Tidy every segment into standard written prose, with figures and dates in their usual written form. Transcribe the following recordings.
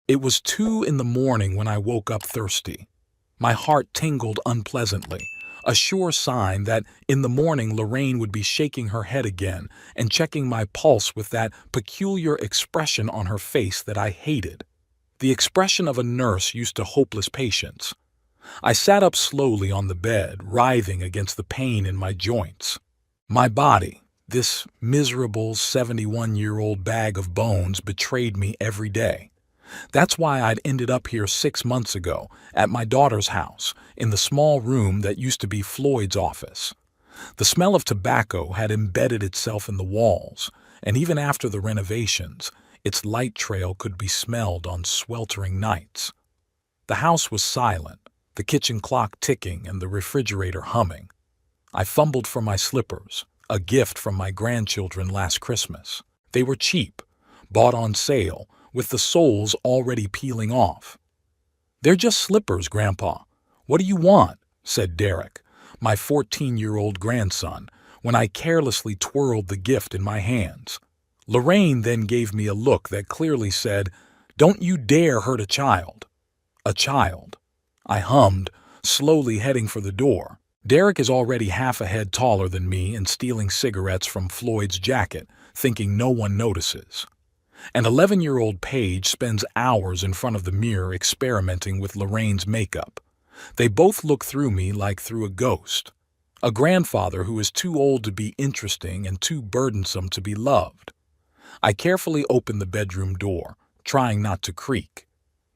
It was 2 in the morning when I woke up thirsty. My heart tingled unpleasantly, a sure sign that in the morning Lorraine would be shaking her head again and checking my pulse with that peculiar expression on her face that I hated. The expression of a nurse used to hopeless patients. I sat up slowly on the bed, writhing against the pain in my joints. My body, this miserable 71-year-old bag of bones, betrayed me every day. That's why I'd ended up here 6 months ago, at my daughter's house, in the small room that used to be Floyd's office. The smell of tobacco had embedded itself in the walls, and even after the renovations, its light trail could be smelled on sweltering nights. The house was silent, the kitchen clock ticking and the refrigerator humming. I fumbled for my slippers, a gift from my grandchildren last Christmas. They were cheap, bought on sale, with the soles already peeling off. "They're just slippers, Grandpa. What do you want?" said Derek, my 14-year-old grandson, when I carelessly twirled the gift in my hands. Lorraine then gave me a look that clearly said, "Don't you dare hurt a child." A child. I hummed, slowly heading for the door. Derek is already half a head taller than me and stealing cigarettes from Floyd's jacket, thinking no one notices. An 11-year-old Paige spends hours in front of the mirror experimenting with Lorraine's makeup. They both look through me like through a ghost. A grandfather who is too old to be interesting and too burdensome to be loved. I carefully opened the bedroom door, trying not to creak.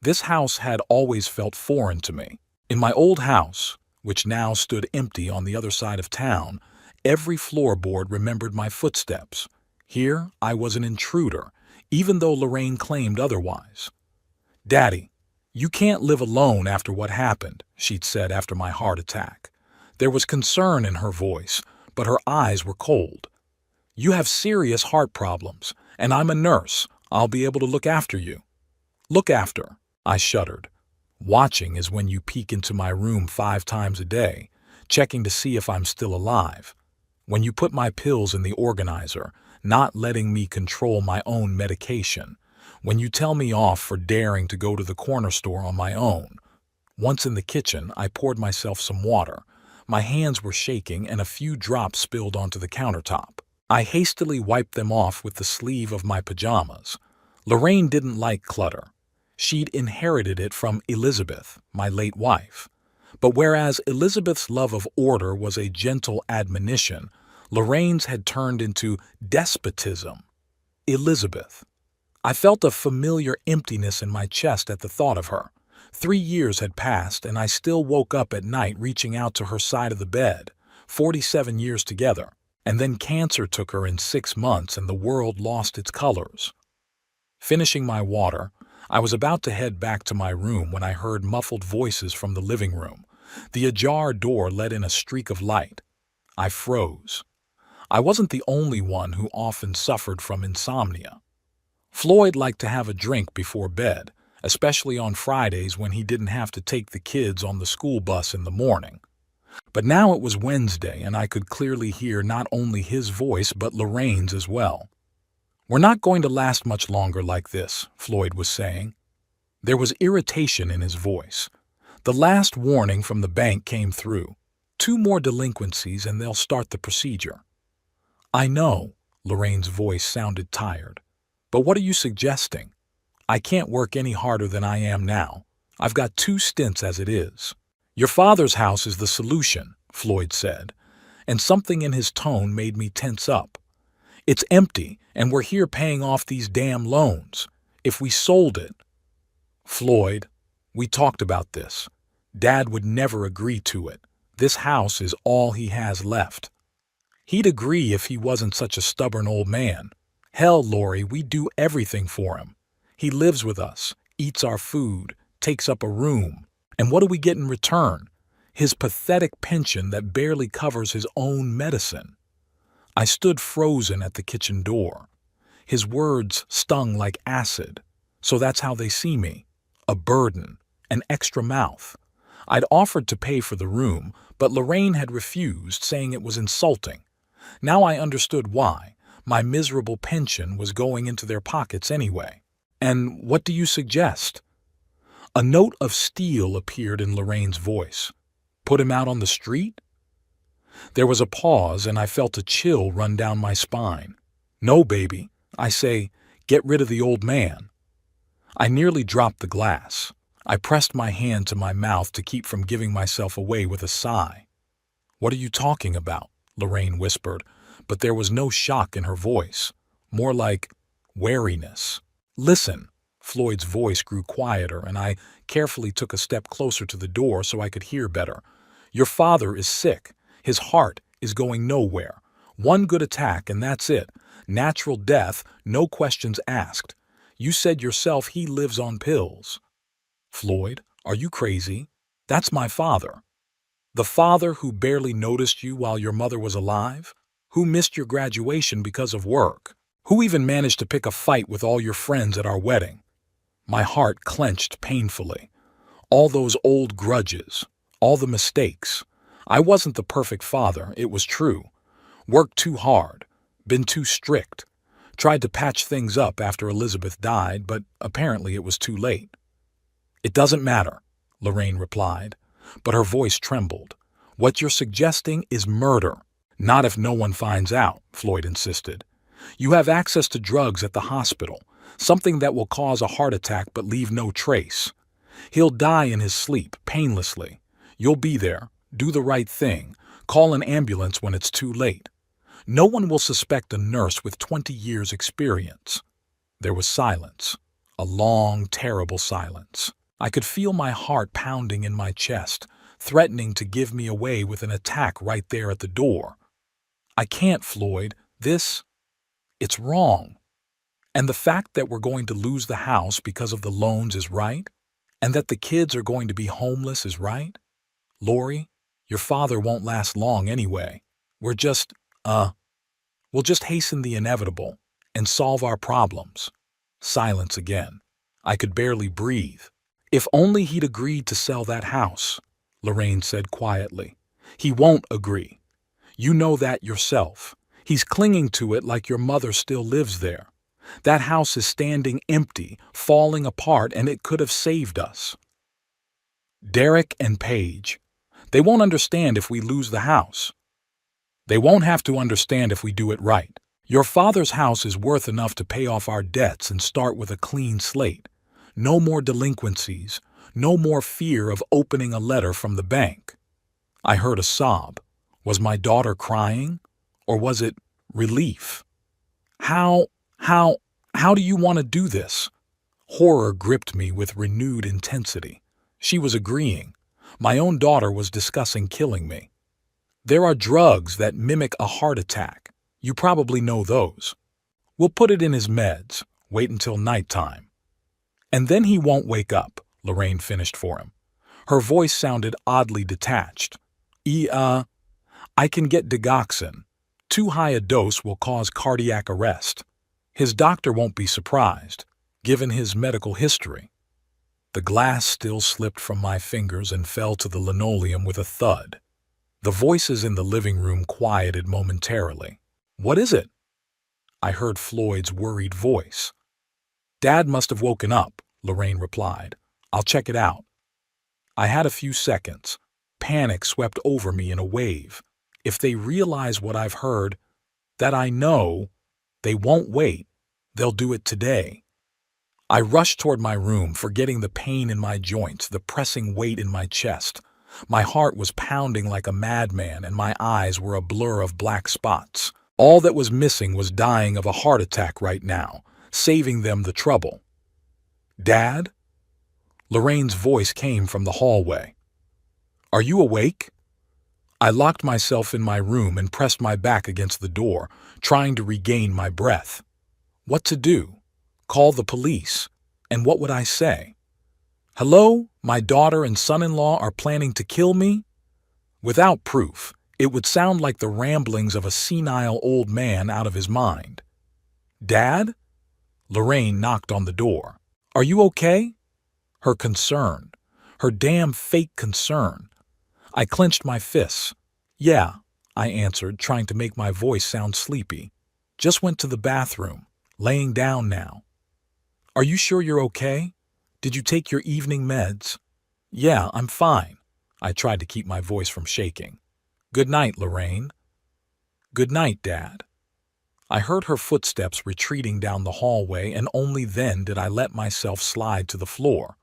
This house had always felt foreign to me. In my old house, which now stood empty on the other side of town, every floorboard remembered my footsteps. Here I was an intruder, even though Lorraine claimed otherwise. "Daddy, you can't live alone after what happened," she'd said after my heart attack. There was concern in her voice, but her eyes were cold. "You have serious heart problems, and I'm a nurse. I'll be able to look after you." "Look after," I shuddered. Watching is when you peek into my room 5 times a day, checking to see if I'm still alive. When you put my pills in the organizer, not letting me control my own medication. When you tell me off for daring to go to the corner store on my own. Once in the kitchen, I poured myself some water. My hands were shaking and a few drops spilled onto the countertop. I hastily wiped them off with the sleeve of my pajamas. Lorraine didn't like clutter. She'd inherited it from Elizabeth, my late wife. But whereas Elizabeth's love of order was a gentle admonition, Lorraine's had turned into despotism. Elizabeth. I felt a familiar emptiness in my chest at the thought of her. 3 years had passed, and I still woke up at night reaching out to her side of the bed. 47 years together. And then cancer took her in 6 months, and the world lost its colors. Finishing my water, I was about to head back to my room when I heard muffled voices from the living room. The ajar door let in a streak of light. I froze. I wasn't the only one who often suffered from insomnia. Floyd liked to have a drink before bed, especially on Fridays when he didn't have to take the kids on the school bus in the morning. But now it was Wednesday, and I could clearly hear not only his voice but Lorraine's as well. "We're not going to last much longer like this," Floyd was saying. There was irritation in his voice. The last warning from the bank came through. 2 more delinquencies and they'll start the procedure. "I know," Lorraine's voice sounded tired. "But what are you suggesting? I can't work any harder than I am now. I've got 2 stints as it is." "Your father's house is the solution," Floyd said, and something in his tone made me tense up. "It's empty, and we're here paying off these damn loans. If we sold it—" "Floyd, we talked about this. Dad would never agree to it. This house is all he has left." "He'd agree if he wasn't such a stubborn old man. Hell, Lori, we do everything for him. He lives with us, eats our food, takes up a room. And what do we get in return? His pathetic pension that barely covers his own medicine." I stood frozen at the kitchen door. His words stung like acid. So that's how they see me. A burden, an extra mouth. I'd offered to pay for the room, but Lorraine had refused, saying it was insulting. Now I understood why. My miserable pension was going into their pockets anyway. And what do you suggest? A note of steel appeared in Lorraine's voice. Put him out on the street? There was a pause, and I felt a chill run down my spine. No, baby. I say, get rid of the old man. I nearly dropped the glass. I pressed my hand to my mouth to keep from giving myself away with a sigh. What are you talking about? Lorraine whispered, but there was no shock in her voice, more like wariness. Listen. Floyd's voice grew quieter, and I carefully took a step closer to the door so I could hear better. Your father is sick. His heart is going nowhere. One good attack and that's it. Natural death, no questions asked. You said yourself he lives on pills. Floyd, are you crazy? That's my father. The father who barely noticed you while your mother was alive? Who missed your graduation because of work? Who even managed to pick a fight with all your friends at our wedding? My heart clenched painfully. All those old grudges, all the mistakes. I wasn't the perfect father, it was true. Worked too hard, been too strict. Tried to patch things up after Elizabeth died, but apparently it was too late. It doesn't matter, Lorraine replied, but her voice trembled. What you're suggesting is murder. Not if no one finds out, Floyd insisted. You have access to drugs at the hospital. Something that will cause a heart attack but leave no trace. He'll die in his sleep, painlessly. You'll be there, do the right thing, call an ambulance when it's too late. No one will suspect a nurse with 20 years' experience. There was silence, a long, terrible silence. I could feel my heart pounding in my chest, threatening to give me away with an attack right there at the door. I can't, Floyd. It's wrong. And the fact that we're going to lose the house because of the loans is right? And that the kids are going to be homeless is right? Lori, your father won't last long anyway. We'll just hasten the inevitable and solve our problems. Silence again. I could barely breathe. If only he'd agreed to sell that house, Lorraine said quietly. He won't agree. You know that yourself. He's clinging to it like your mother still lives there. That house is standing empty, falling apart, and it could have saved us. Derek and Paige. They won't understand if we lose the house. They won't have to understand if we do it right. Your father's house is worth enough to pay off our debts and start with a clean slate. No more delinquencies, no more fear of opening a letter from the bank. I heard a sob. Was my daughter crying? Or was it relief? How do you want to do this? Horror gripped me with renewed intensity. She was agreeing. My own daughter was discussing killing me. There are drugs that mimic a heart attack. You probably know those. We'll put it in his meds. Wait until nighttime. And then he won't wake up, Lorraine finished for him. Her voice sounded oddly detached. I can get digoxin. Too high a dose will cause cardiac arrest. His doctor won't be surprised, given his medical history. The glass still slipped from my fingers and fell to the linoleum with a thud. The voices in the living room quieted momentarily. What is it? I heard Floyd's worried voice. Dad must have woken up, Lorraine replied. I'll check it out. I had a few seconds. Panic swept over me in a wave. If they realize what I've heard, that I know, they won't wait. They'll do it today. I rushed toward my room, forgetting the pain in my joints, the pressing weight in my chest. My heart was pounding like a madman, and my eyes were a blur of black spots. All that was missing was dying of a heart attack right now, saving them the trouble. Dad? Lorraine's voice came from the hallway. Are you awake? I locked myself in my room and pressed my back against the door, trying to regain my breath. What to do? Call the police? And what would I say? Hello, my daughter and son-in-law are planning to kill me? Without proof, it would sound like the ramblings of a senile old man out of his mind. Dad? Lorraine knocked on the door. Are you okay? Her concern. Her damn fake concern. I clenched my fists. Yeah, I answered, trying to make my voice sound sleepy. Just went to the bathroom. Laying down now. Are you sure you're okay? Did you take your evening meds? Yeah, I'm fine. I tried to keep my voice from shaking. Good night, Lorraine. Good night, Dad. I heard her footsteps retreating down the hallway, and only then did I let myself slide to the floor.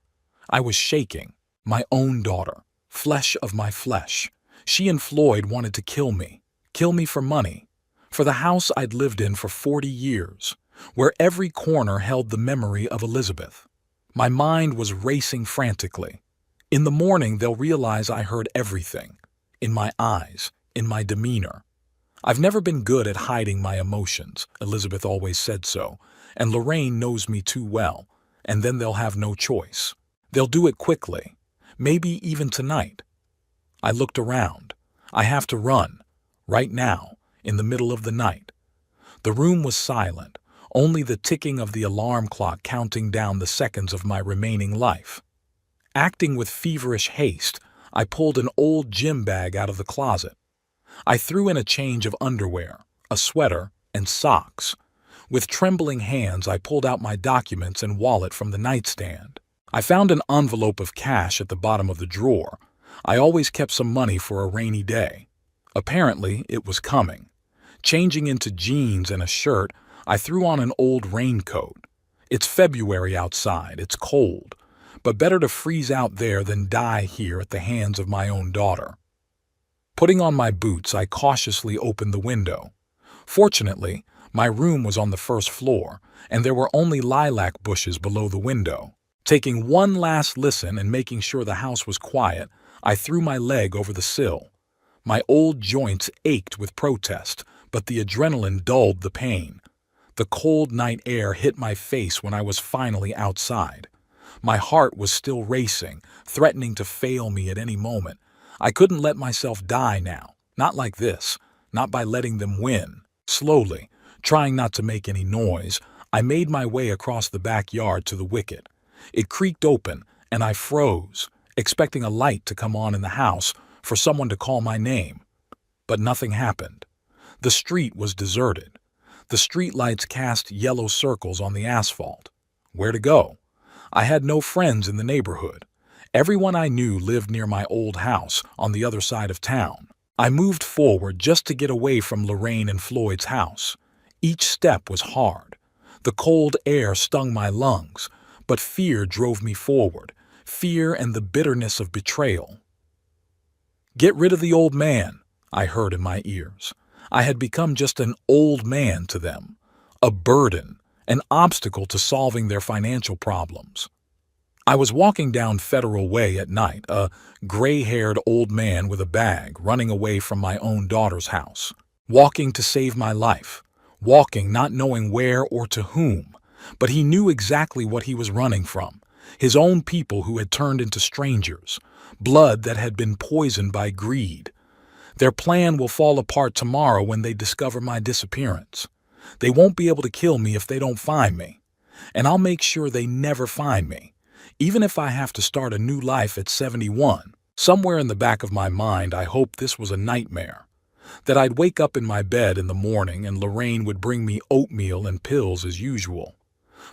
I was shaking. My own daughter, flesh of my flesh. She and Floyd wanted to kill me for money, for the house I'd lived in for 40 years, where every corner held the memory of Elizabeth. My mind was racing frantically. In the morning, they'll realize I heard everything. In my eyes, in my demeanor. I've never been good at hiding my emotions, Elizabeth always said so, and Lorraine knows me too well, and then they'll have no choice. They'll do it quickly, maybe even tonight. I looked around. I have to run, right now, in the middle of the night. The room was silent, only the ticking of the alarm clock counting down the seconds of my remaining life. Acting with feverish haste, I pulled an old gym bag out of the closet. I threw in a change of underwear, a sweater, and socks. With trembling hands, I pulled out my documents and wallet from the nightstand. I found an envelope of cash at the bottom of the drawer. I always kept some money for a rainy day. Apparently, it was coming. Changing into jeans and a shirt, I threw on an old raincoat. It's February outside, it's cold, but better to freeze out there than die here at the hands of my own daughter. Putting on my boots, I cautiously opened the window. Fortunately, my room was on the first floor, and there were only lilac bushes below the window. Taking one last listen and making sure the house was quiet, I threw my leg over the sill. My old joints ached with protest, but the adrenaline dulled the pain. The cold night air hit my face when I was finally outside. My heart was still racing, threatening to fail me at any moment. I couldn't let myself die now, not like this, not by letting them win. Slowly, trying not to make any noise, I made my way across the backyard to the wicket. It creaked open, and I froze, expecting a light to come on in the house for someone to call my name. But nothing happened. The street was deserted. The streetlights cast yellow circles on the asphalt. Where to go? I had no friends in the neighborhood. Everyone I knew lived near my old house on the other side of town. I moved forward just to get away from Lorraine and Floyd's house. Each step was hard. The cold air stung my lungs, but fear drove me forward, fear and the bitterness of betrayal. Get rid of the old man, I heard in my ears. I had become just an old man to them, a burden, an obstacle to solving their financial problems. I was walking down Federal Way at night, a gray-haired old man with a bag running away from my own daughter's house, walking to save my life, walking not knowing where or to whom, but he knew exactly what he was running from, his own people who had turned into strangers, blood that had been poisoned by greed. Their plan will fall apart tomorrow when they discover my disappearance. They won't be able to kill me if they don't find me, and I'll make sure they never find me. Even if I have to start a new life at 71, somewhere in the back of my mind I hoped this was a nightmare, that I'd wake up in my bed in the morning and Lorraine would bring me oatmeal and pills as usual.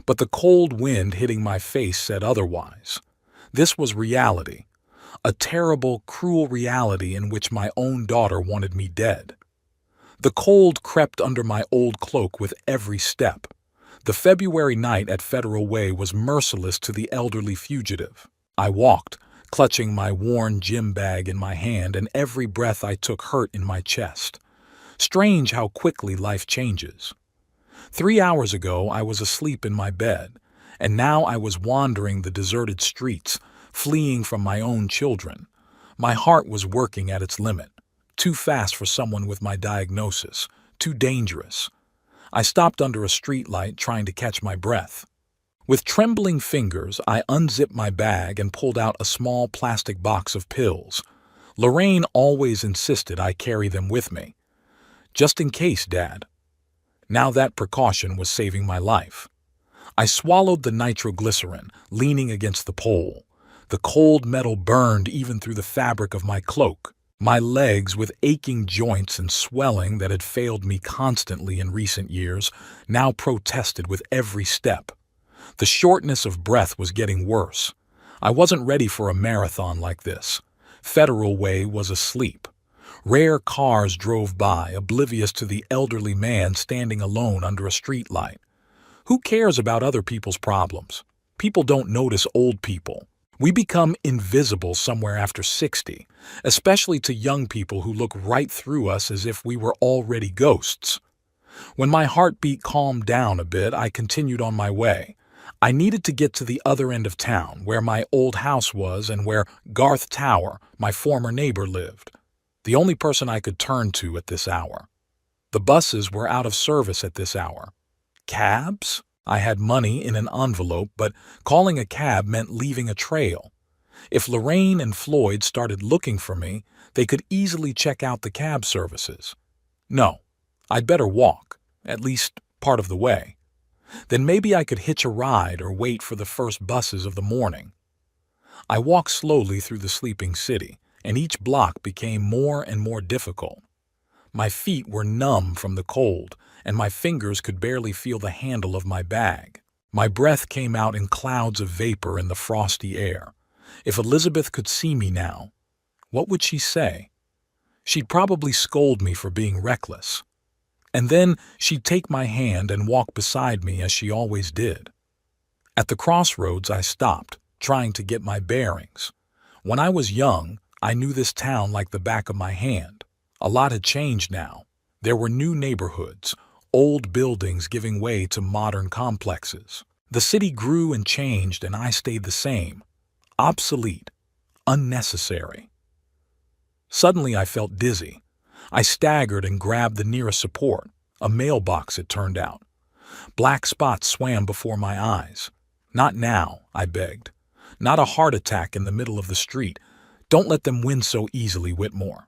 But the cold wind hitting my face said otherwise. This was reality, a terrible, cruel reality in which my own daughter wanted me dead. The cold crept under my old cloak with every step. The February night at Federal Way was merciless to the elderly fugitive. I walked, clutching my worn gym bag in my hand, and every breath I took hurt in my chest. Strange how quickly life changes. 3 hours ago I was asleep in my bed, and now I was wandering the deserted streets, fleeing from my own children. My heart was working at its limit. Too fast for someone with my diagnosis. Too dangerous. I stopped under a streetlight trying to catch my breath. With trembling fingers, I unzipped my bag and pulled out a small plastic box of pills. Lorraine always insisted I carry them with me. Just in case, Dad. Now that precaution was saving my life. I swallowed the nitroglycerin, leaning against the pole. The cold metal burned even through the fabric of my cloak. My legs, with aching joints and swelling that had failed me constantly in recent years, now protested with every step. The shortness of breath was getting worse. I wasn't ready for a marathon like this. Federal Way was asleep. Rare cars drove by, oblivious to the elderly man standing alone under a streetlight. Who cares about other people's problems? People don't notice old people. We become invisible somewhere after 60, especially to young people who look right through us as if we were already ghosts. When my heartbeat calmed down a bit, I continued on my way. I needed to get to the other end of town, where my old house was and where Garth Tower, my former neighbor, lived. The only person I could turn to at this hour. The buses were out of service at this hour. Cabs? I had money in an envelope, but calling a cab meant leaving a trail. If Lorraine and Floyd started looking for me, they could easily check out the cab services. No, I'd better walk, at least part of the way. Then maybe I could hitch a ride or wait for the first buses of the morning. I walked slowly through the sleeping city, and each block became more and more difficult. My feet were numb from the cold, and my fingers could barely feel the handle of my bag. My breath came out in clouds of vapor in the frosty air. If Elizabeth could see me now, what would she say? She'd probably scold me for being reckless. And then she'd take my hand and walk beside me as she always did. At the crossroads, I stopped, trying to get my bearings. When I was young, I knew this town like the back of my hand. A lot had changed now. There were new neighborhoods, old buildings giving way to modern complexes. The city grew and changed, and I stayed the same. Obsolete. Unnecessary. Suddenly I felt dizzy. I staggered and grabbed the nearest support, a mailbox it turned out. Black spots swam before my eyes. Not now, I begged. Not a heart attack in the middle of the street. Don't let them win so easily, Whitmore.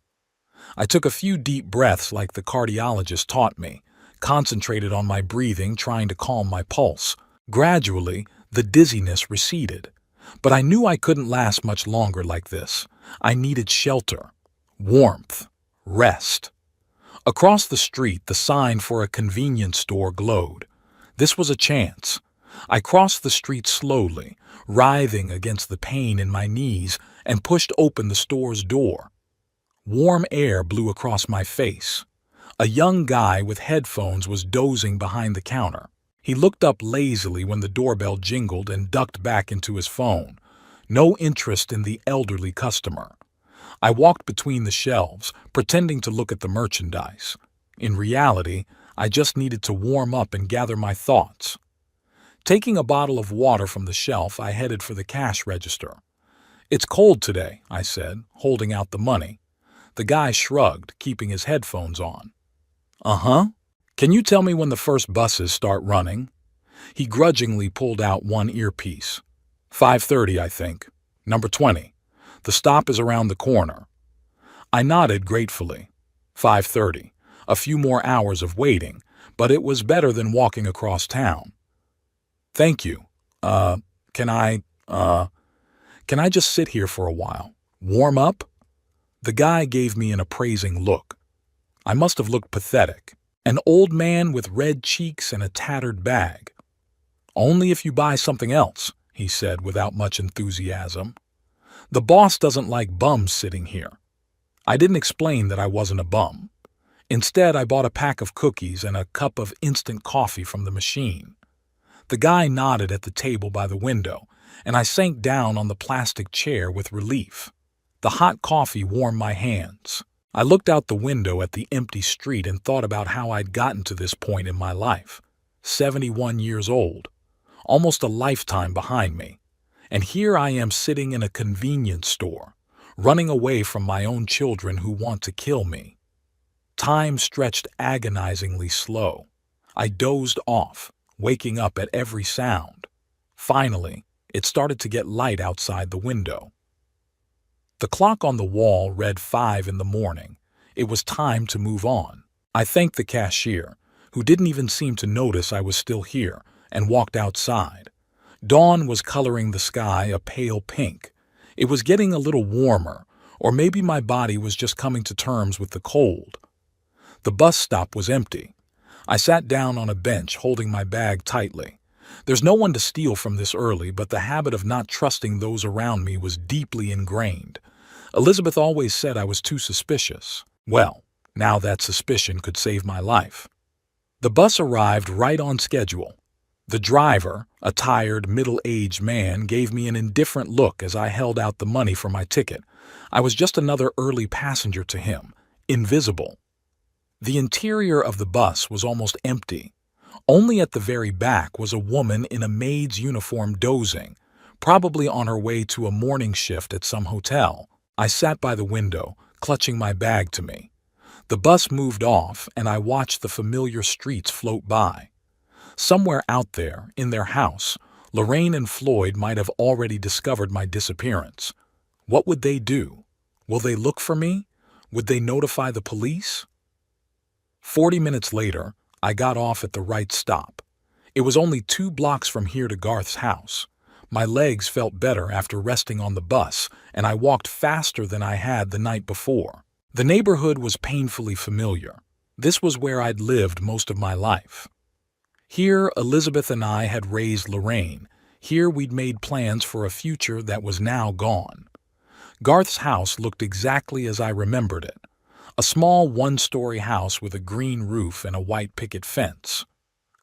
I took a few deep breaths like the cardiologist taught me, concentrated on my breathing, trying to calm my pulse. Gradually, the dizziness receded. But I knew I couldn't last much longer like this. I needed shelter, warmth, rest. Across the street, the sign for a convenience store glowed. This was a chance. I crossed the street slowly, writhing against the pain in my knees, and pushed open the store's door. Warm air blew across my face. A young guy with headphones was dozing behind the counter. He looked up lazily when the doorbell jingled and ducked back into his phone. No interest in the elderly customer. I walked between the shelves, pretending to look at the merchandise. In reality, I just needed to warm up and gather my thoughts. Taking a bottle of water from the shelf, I headed for the cash register. "It's cold today," I said, holding out the money. The guy shrugged, keeping his headphones on. "Uh-huh. Can you tell me when the first buses start running?" He grudgingly pulled out one earpiece. 5:30, I think. Number 20. The stop is around the corner." I nodded gratefully. 5:30. A few more hours of waiting, but it was better than walking across town. "Thank you. Can I just sit here for a while? Warm up?" The guy gave me an appraising look. I must have looked pathetic. An old man with red cheeks and a tattered bag. "Only if you buy something else," he said without much enthusiasm. "The boss doesn't like bums sitting here." I didn't explain that I wasn't a bum. Instead, I bought a pack of cookies and a cup of instant coffee from the machine. The guy nodded at the table by the window, and I sank down on the plastic chair with relief. The hot coffee warmed my hands. I looked out the window at the empty street and thought about how I'd gotten to this point in my life. 71 years old. Almost a lifetime behind me. And here I am sitting in a convenience store, running away from my own children who want to kill me. Time stretched agonizingly slow. I dozed off, waking up at every sound. Finally, it started to get light outside the window. The clock on the wall read 5 in the morning. It was time to move on. I thanked the cashier, who didn't even seem to notice I was still here, and walked outside. Dawn was coloring the sky a pale pink. It was getting a little warmer, or maybe my body was just coming to terms with the cold. The bus stop was empty. I sat down on a bench holding my bag tightly. There's no one to steal from this early, but the habit of not trusting those around me was deeply ingrained. Elizabeth always said I was too suspicious. Well, now that suspicion could save my life. The bus arrived right on schedule. The driver, a tired, middle-aged man, gave me an indifferent look as I held out the money for my ticket. I was just another early passenger to him, invisible. The interior of the bus was almost empty. Only at the very back was a woman in a maid's uniform dozing, probably on her way to a morning shift at some hotel. I sat by the window, clutching my bag to me. The bus moved off, and I watched the familiar streets float by. Somewhere out there, in their house, Lorraine and Floyd might have already discovered my disappearance. What would they do? Will they look for me? Would they notify the police? 40 minutes later, I got off at the right stop. It was only 2 blocks from here to Garth's house. My legs felt better after resting on the bus, and I walked faster than I had the night before. The neighborhood was painfully familiar. This was where I'd lived most of my life. Here, Elizabeth and I had raised Lorraine. Here we'd made plans for a future that was now gone. Garth's house looked exactly as I remembered it. A small one-story house with a green roof and a white picket fence.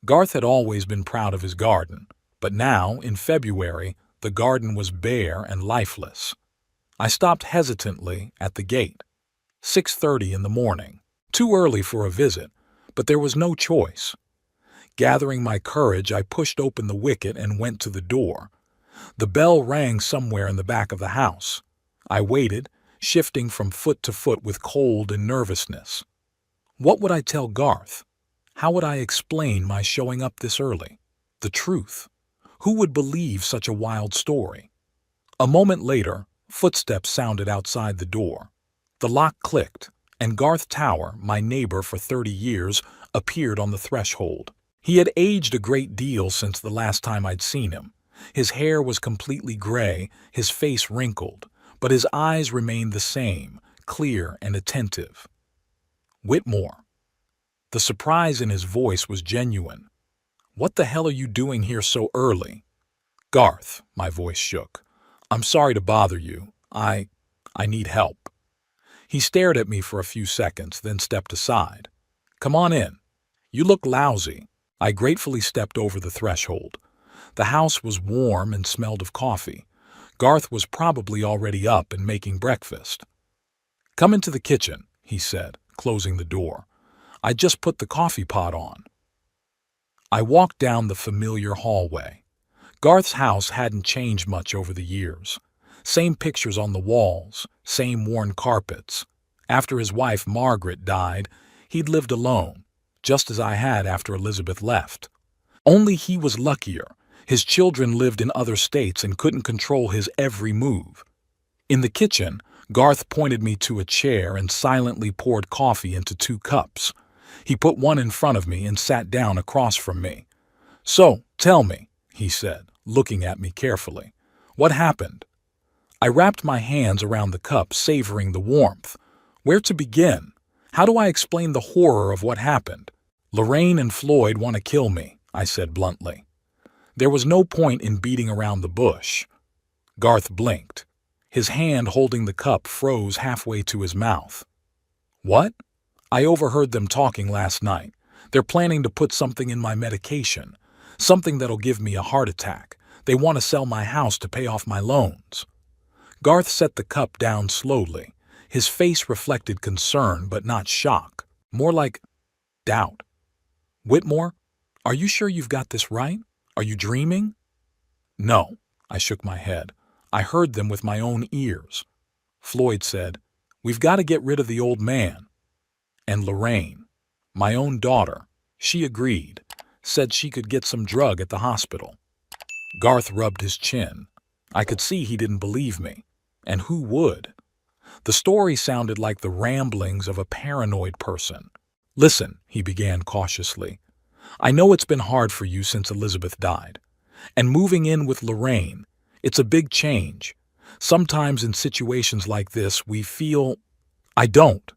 Garth had always been proud of his garden, but now, in February, the garden was bare and lifeless. I stopped hesitantly at the gate. 6:30 in the morning. Too early for a visit, but there was no choice. Gathering my courage, I pushed open the wicket and went to the door. The bell rang somewhere in the back of the house. I waited, shifting from foot to foot with cold and nervousness. What would I tell Garth? How would I explain my showing up this early? The truth. Who would believe such a wild story? A moment later, footsteps sounded outside the door. The lock clicked, and Garth Tower, my neighbor for 30 years, appeared on the threshold. He had aged a great deal since the last time I'd seen him. His hair was completely gray, his face wrinkled, but his eyes remained the same, clear and attentive. Whitmore. The surprise in his voice was genuine. What the hell are you doing here so early? Garth, my voice shook. I'm sorry to bother you. I need help. He stared at me for a few seconds, then stepped aside. Come on in. You look lousy. I gratefully stepped over the threshold. The house was warm and smelled of coffee. Garth was probably already up and making breakfast. Come into the kitchen, he said, closing the door. I just put the coffee pot on. I walked down the familiar hallway. Garth's house hadn't changed much over the years. Same pictures on the walls, same worn carpets. After his wife Margaret died, he'd lived alone, just as I had after Elizabeth left. Only he was luckier. His children lived in other states and couldn't control his every move. In the kitchen, Garth pointed me to a chair and silently poured coffee into 2 cups. He put one in front of me and sat down across from me. So, tell me, he said, looking at me carefully. What happened? I wrapped my hands around the cup, savoring the warmth. Where to begin? How do I explain the horror of what happened? Lorraine and Floyd want to kill me, I said bluntly. There was no point in beating around the bush. Garth blinked. His hand holding the cup froze halfway to his mouth. What? I overheard them talking last night. They're planning to put something in my medication, something that'll give me a heart attack. They want to sell my house to pay off my loans. Garth set the cup down slowly. His face reflected concern, but not shock. More like doubt. Whitmore, are you sure you've got this right? Are you dreaming? No, I shook my head. I heard them with my own ears. Floyd said, we've got to get rid of the old man. And Lorraine, my own daughter, she agreed, said she could get some drug at the hospital. Garth rubbed his chin. I could see he didn't believe me. And who would? The story sounded like the ramblings of a paranoid person. Listen, he began cautiously. I know it's been hard for you since Elizabeth died. And moving in with Lorraine, it's a big change. Sometimes in situations like this, we feel... I don't.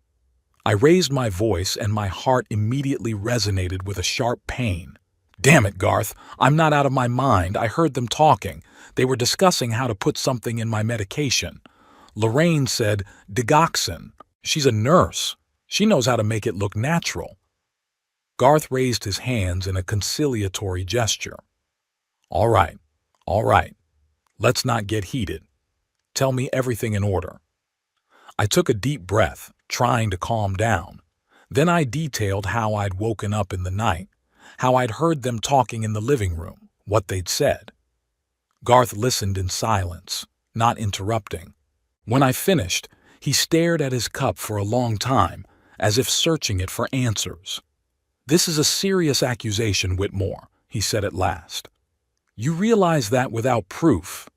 I raised my voice and my heart immediately resonated with a sharp pain. Damn it, Garth. I'm not out of my mind. I heard them talking. They were discussing how to put something in my medication. Lorraine said digoxin. She's a nurse. She knows how to make it look natural. Garth raised his hands in a conciliatory gesture. All right, all right. Let's not get heated. Tell me everything in order. I took a deep breath, trying to calm down. Then I detailed how I'd woken up in the night, how I'd heard them talking in the living room, what they'd said. Garth listened in silence, not interrupting. When I finished, he stared at his cup for a long time, as if searching it for answers. "This is a serious accusation, Whitmore," he said at last. "You realize that without proof."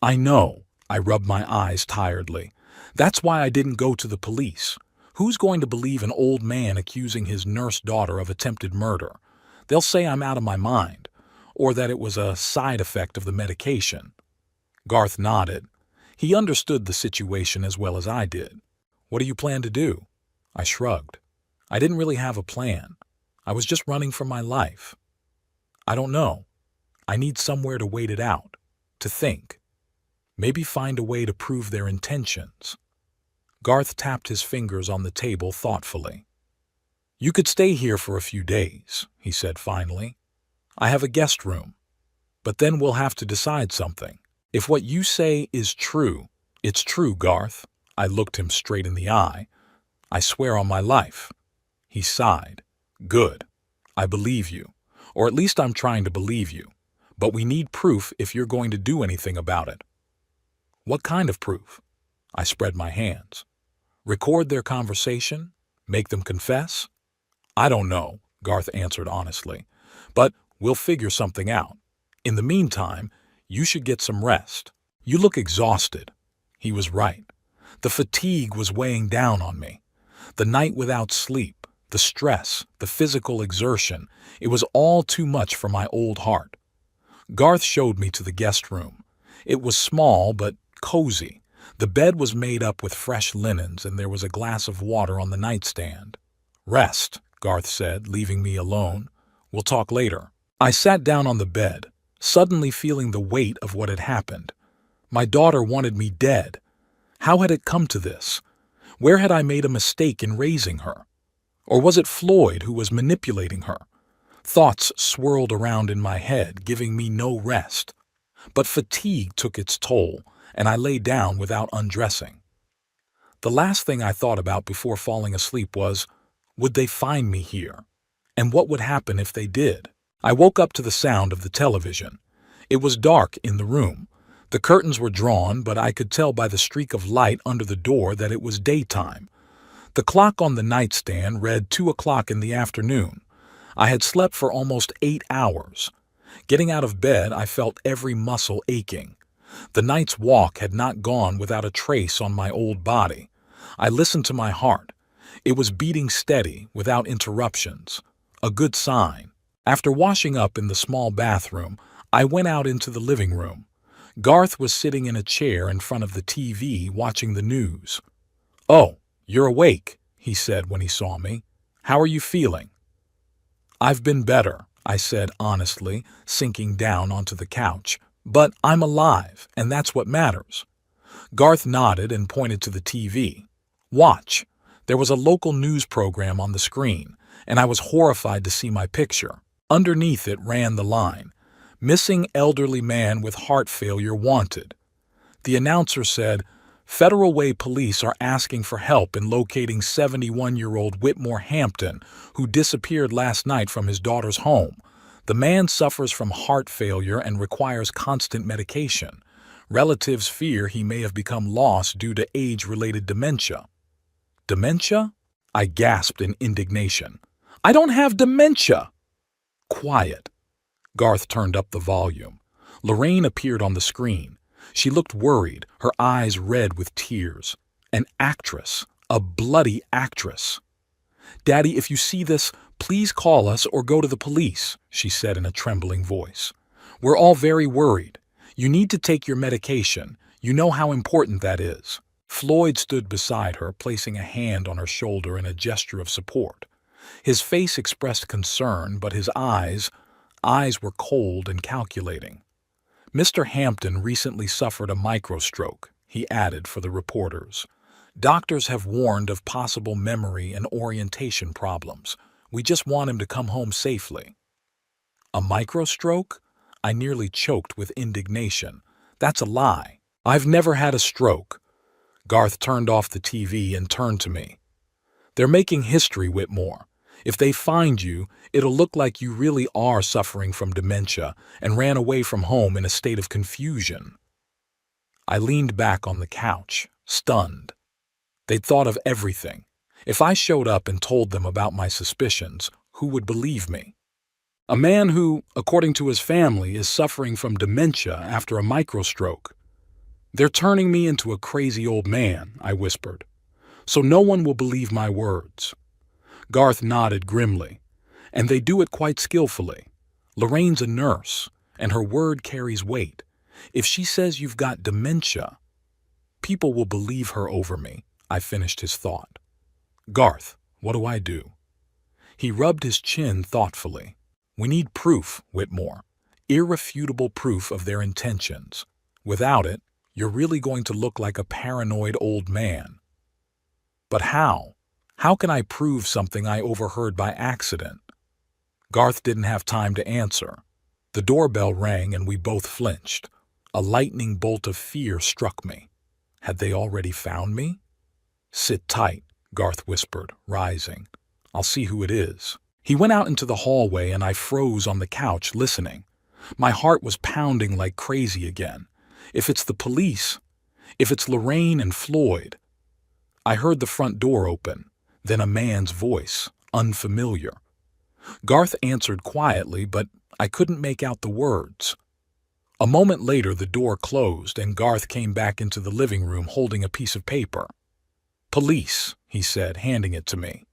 "I know," I rubbed my eyes tiredly. "That's why I didn't go to the police. Who's going to believe an old man accusing his nurse daughter of attempted murder? They'll say I'm out of my mind, or that it was a side effect of the medication." Garth nodded. He understood the situation as well as I did. "What do you plan to do?" I shrugged. I didn't really have a plan. I was just running for my life. "I don't know. I need somewhere to wait it out, to think. Maybe find a way to prove their intentions." Garth tapped his fingers on the table thoughtfully. "You could stay here for a few days," he said finally. "I have a guest room. But then we'll have to decide something. If what you say is true, it's true, Garth." I looked him straight in the eye. "I swear on my life." He sighed. "Good. I believe you. Or at least I'm trying to believe you. But we need proof if you're going to do anything about it." "What kind of proof?" I spread my hands. "Record their conversation? Make them confess?" "I don't know," Garth answered honestly. "But we'll figure something out. In the meantime, you should get some rest. You look exhausted." He was right. The fatigue was weighing down on me. The night without sleep, the stress, the physical exertion, it was all too much for my old heart. Garth showed me to the guest room. It was small but cozy. The bed was made up with fresh linens and there was a glass of water on the nightstand. "Rest," Garth said, leaving me alone. "We'll talk later." I sat down on the bed, suddenly feeling the weight of what had happened. My daughter wanted me dead. How had it come to this? Where had I made a mistake in raising her? Or was it Floyd who was manipulating her? Thoughts swirled around in my head, giving me no rest. But fatigue took its toll, and I lay down without undressing. The last thing I thought about before falling asleep was, would they find me here? And what would happen if they did? I woke up to the sound of the television. It was dark in the room. The curtains were drawn, but I could tell by the streak of light under the door that it was daytime. The clock on the nightstand read 2 o'clock in the afternoon. I had slept for almost 8 hours. Getting out of bed, I felt every muscle aching. The night's walk had not gone without a trace on my old body. I listened to my heart. It was beating steady, without interruptions. A good sign. After washing up in the small bathroom, I went out into the living room. Garth was sitting in a chair in front of the TV watching the news. "Oh, you're awake," he said when he saw me. "How are you feeling?" "I've been better," I said honestly, sinking down onto the couch. "But I'm alive, and that's what matters." Garth nodded and pointed to the TV. "Watch." There was a local news program on the screen, and I was horrified to see my picture. Underneath it ran the line, "Missing elderly man with heart failure wanted." The announcer said, "Federal Way police are asking for help in locating 71-year-old Whitmore Hampton, who disappeared last night from his daughter's home. The man suffers from heart failure and requires constant medication. Relatives fear he may have become lost due to age-related dementia." "Dementia?" I gasped in indignation. "I don't have dementia!" "Quiet." Garth turned up the volume. Lorraine appeared on the screen. She looked worried, her eyes red with tears. An actress, a bloody actress. "Daddy, if you see this, please call us or go to the police," she said in a trembling voice. "We're all very worried. You need to take your medication. You know how important that is." Floyd stood beside her, placing a hand on her shoulder in a gesture of support. His face expressed concern, but his eyes, eyes were cold and calculating. Mr. Hampton recently suffered a microstroke, he added for the reporters. Doctors have warned of possible memory and orientation problems. We just want him to come home safely. A microstroke? I nearly choked with indignation. That's a lie. I've never had a stroke. Garth turned off the TV and turned to me. They're making history, Whitmore. If they find you, it'll look like you really are suffering from dementia and ran away from home in a state of confusion. I leaned back on the couch, stunned. They'd thought of everything. If I showed up and told them about my suspicions, who would believe me? A man who, according to his family, is suffering from dementia after a microstroke. They're turning me into a crazy old man, I whispered. So no one will believe my words. Garth nodded grimly. And they do it quite skillfully. Lorraine's a nurse, and her word carries weight. If she says you've got dementia, people will believe her over me, I finished his thought. Garth, what do I do? He rubbed his chin thoughtfully. We need proof, Whitmore. Irrefutable proof of their intentions. Without it, you're really going to look like a paranoid old man. But how? How can I prove something I overheard by accident? Garth didn't have time to answer. The doorbell rang and we both flinched. A lightning bolt of fear struck me. Had they already found me? Sit tight, Garth whispered, rising. I'll see who it is. He went out into the hallway and I froze on the couch listening. My heart was pounding like crazy again. If it's the police, if it's Lorraine and Floyd. I heard the front door open, then a man's voice, unfamiliar. Garth answered quietly, but I couldn't make out the words. A moment later, the door closed and Garth came back into the living room holding a piece of paper. Police, he said, handing it to me.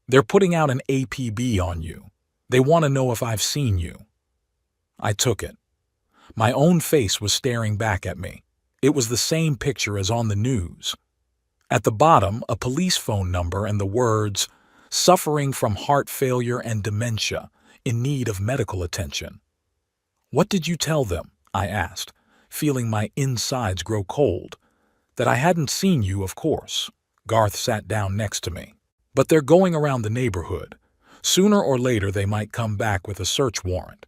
They're putting out an APB on you. They want to know if I've seen you. I took it. My own face was staring back at me. It was the same picture as on the news. At the bottom, a police phone number and the words, suffering from heart failure and dementia, in need of medical attention. What did you tell them? I asked, feeling my insides grow cold. That I hadn't seen you, of course. Garth sat down next to me. But they're going around the neighborhood. Sooner or later they might come back with a search warrant,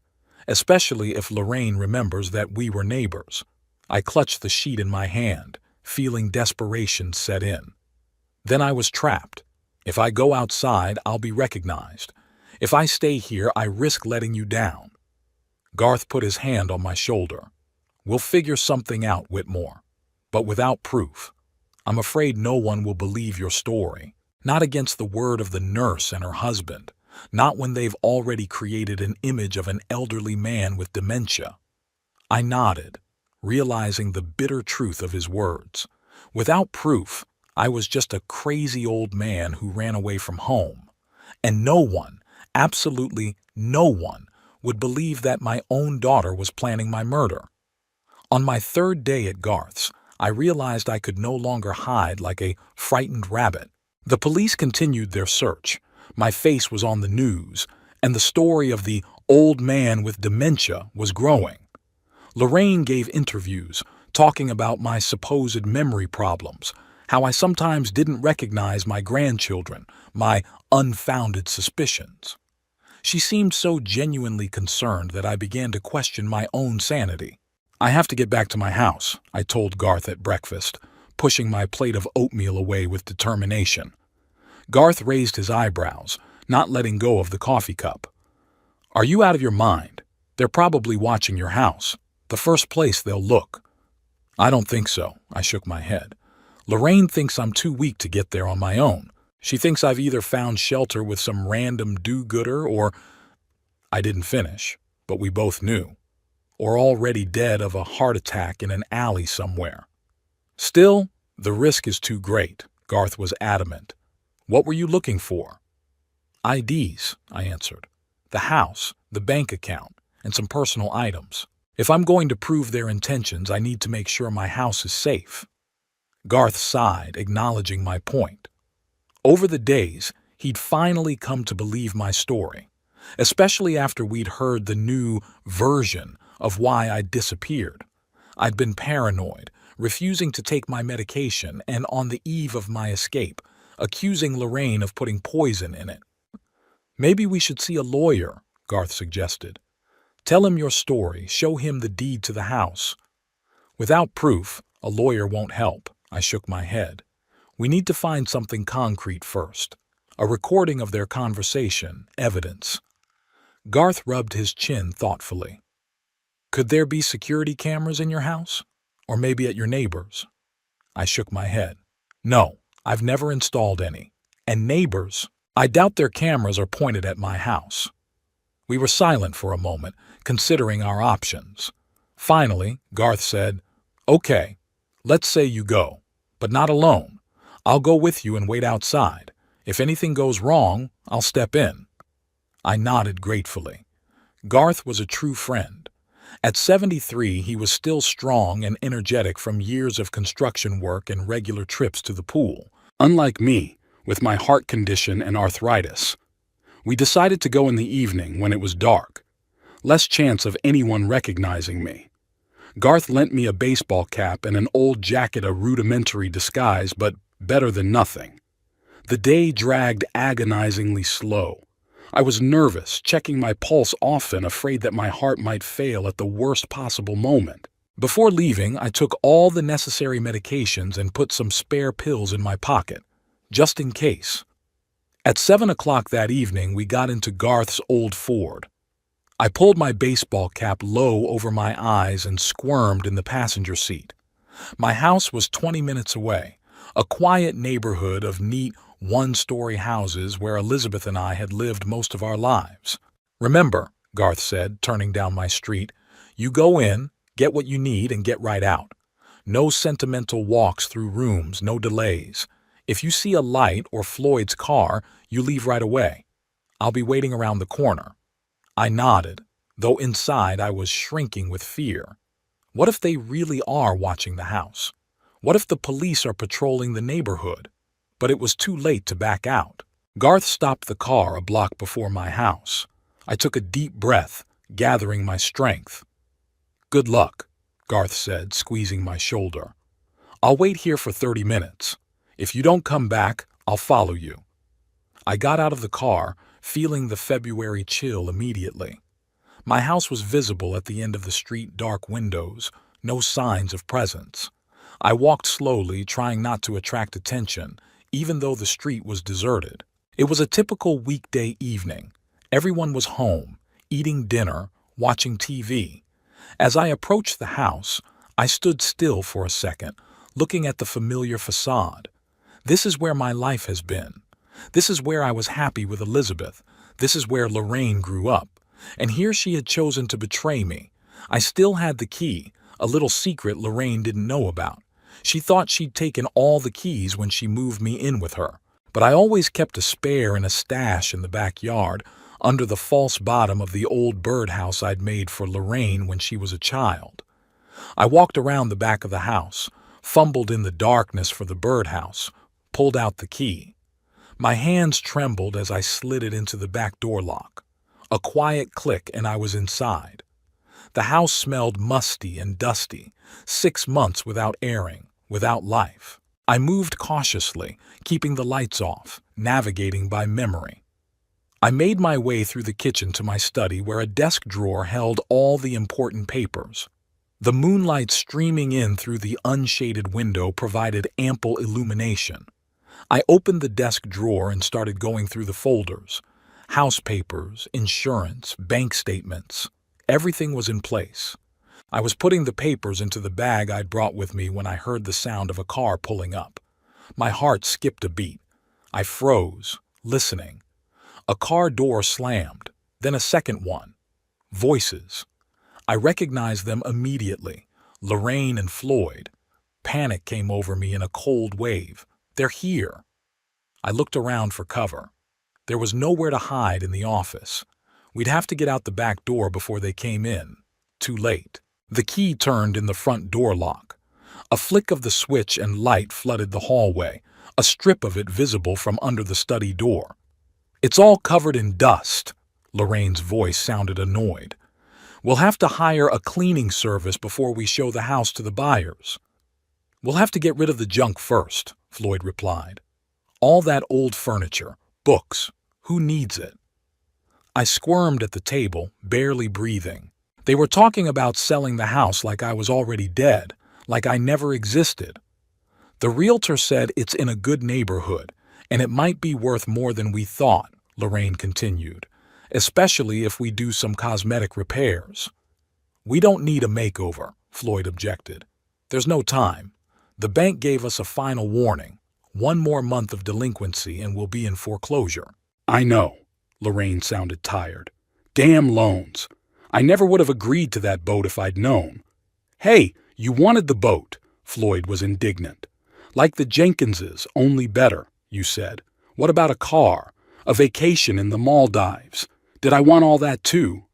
especially if Lorraine remembers that we were neighbors. I clutched the sheet in my hand, feeling desperation set in. Then I was trapped. If I go outside, I'll be recognized. If I stay here, I risk letting you down. Garth put his hand on my shoulder. We'll figure something out, Whitmore. But without proof. I'm afraid no one will believe your story. Not against the word of the nurse and her husband. Not when they've already created an image of an elderly man with dementia. I nodded, realizing the bitter truth of his words. Without proof, I was just a crazy old man who ran away from home. And no one, absolutely no one, would believe that my own daughter was planning my murder. On my third day at Garth's, I realized I could no longer hide like a frightened rabbit. The police continued their search. My face was on the news, and the story of the old man with dementia was growing. Lorraine gave interviews, talking about my supposed memory problems, how I sometimes didn't recognize my grandchildren, my unfounded suspicions. She seemed so genuinely concerned that I began to question my own sanity. I have to get back to my house, I told Garth at breakfast, pushing my plate of oatmeal away with determination. Garth raised his eyebrows, not letting go of the coffee cup. Are you out of your mind? They're probably watching your house. The first place they'll look. I don't think so, I shook my head. Lorraine thinks I'm too weak to get there on my own. She thinks I've either found shelter with some random do-gooder or... I didn't finish, but we both knew. Or already dead of a heart attack in an alley somewhere. Still, the risk is too great, Garth was adamant. What were you looking for? IDs, I answered. The house, the bank account, and some personal items. If I'm going to prove their intentions, I need to make sure my house is safe. Garth sighed, acknowledging my point. Over the days, he'd finally come to believe my story. especially after we'd heard the new version of why I'd disappeared. I'd been paranoid, refusing to take my medication, and on the eve of my escape, accusing Lorraine of putting poison in it. "Maybe we should see a lawyer," Garth suggested. "Tell him your story, show him the deed to the house." "Without proof, a lawyer won't help," I shook my head. "We need to find something concrete first. A recording of their conversation, evidence." Garth rubbed his chin thoughtfully. "Could there be security cameras in your house? Or maybe at your neighbor's?" I shook my head. "No, I've never installed any. And neighbors, I doubt their cameras are pointed at my house." We were silent for a moment, considering our options. Finally, Garth said, "Okay, let's say you go, but not alone. I'll go with you and wait outside. If anything goes wrong, I'll step in." I nodded gratefully. Garth was a true friend. At 73, he was still strong and energetic from years of construction work and regular trips to the pool. Unlike me, with my heart condition and arthritis. We decided to go in the evening when it was dark. Less chance of anyone recognizing me. Garth lent me a baseball cap and an old jacket, a rudimentary disguise, but better than nothing. The day dragged agonizingly slow. I was nervous, checking my pulse often, afraid that my heart might fail at the worst possible moment. Before leaving, I took all the necessary medications and put some spare pills in my pocket, just in case. At 7 o'clock that evening, we got into Garth's old Ford. I pulled my baseball cap low over my eyes and squirmed in the passenger seat. My house was 20 minutes away, a quiet neighborhood of neat, one-story houses where Elizabeth and I had lived most of our lives. "Remember," Garth said, turning down my street, "you go in, get what you need, and get right out. No sentimental walks through rooms, no delays. If you see a light or Floyd's car, you leave right away. I'll be waiting around the corner." I nodded, though inside I was shrinking with fear. What if they really are watching the house? What if the police are patrolling the neighborhood? But it was too late to back out. Garth stopped the car a block before my house. I took a deep breath, gathering my strength. "Good luck," Garth said, squeezing my shoulder. "I'll wait here for 30 minutes. If you don't come back, I'll follow you." I got out of the car, feeling the February chill immediately. My house was visible at the end of the street, dark windows, no signs of presence. I walked slowly, trying not to attract attention, even though the street was deserted. It was a typical weekday evening. Everyone was home, eating dinner, watching TV. As I approached the house, I stood still for a second, looking at the familiar facade. This is where my life has been. This is where I was happy with Elizabeth. This is where Lorraine grew up. And here she had chosen to betray me. I still had the key, a little secret Lorraine didn't know about. She thought she'd taken all the keys when she moved me in with her. But I always kept a spare in a stash in the backyard, under the false bottom of the old birdhouse I'd made for Lorraine when she was a child. I walked around the back of the house, fumbled in the darkness for the birdhouse, pulled out the key. My hands trembled as I slid it into the back door lock. A quiet click and I was inside. The house smelled musty and dusty, 6 months without airing, without life. I moved cautiously, keeping the lights off, navigating by memory. I made my way through the kitchen to my study where a desk drawer held all the important papers. The moonlight streaming in through the unshaded window provided ample illumination. I opened the desk drawer and started going through the folders. House papers, insurance, bank statements. Everything was in place. I was putting the papers into the bag I'd brought with me when I heard the sound of a car pulling up. My heart skipped a beat. I froze, listening. A car door slammed, then a second one. Voices. I recognized them immediately. Lorraine and Floyd. Panic came over me in a cold wave. They're here. I looked around for cover. There was nowhere to hide in the office. We'd have to get out the back door before they came in. Too late. The key turned in the front door lock. A flick of the switch and light flooded the hallway, a strip of it visible from under the study door. "It's all covered in dust," Lorraine's voice sounded annoyed. We'll have to hire a cleaning service before we show the house to the buyers. We'll have to get rid of the junk first, Floyd replied. All that old furniture, books, who needs it? I squirmed at the table, barely breathing. They were talking about selling the house like I was already dead, like I never existed. The realtor said it's in a good neighborhood, and it might be worth more than we thought, Lorraine continued, especially if we do some cosmetic repairs. We don't need a makeover, Floyd objected. There's no time. The bank gave us a final warning. 1 more month of delinquency and we'll be in foreclosure. I know. Lorraine sounded tired. Damn loans. I never would have agreed to that boat if I'd known. Hey, you wanted the boat, Floyd was indignant. Like the Jenkinses, only better, you said. What about a car? A vacation in the Maldives? Did I want all that too?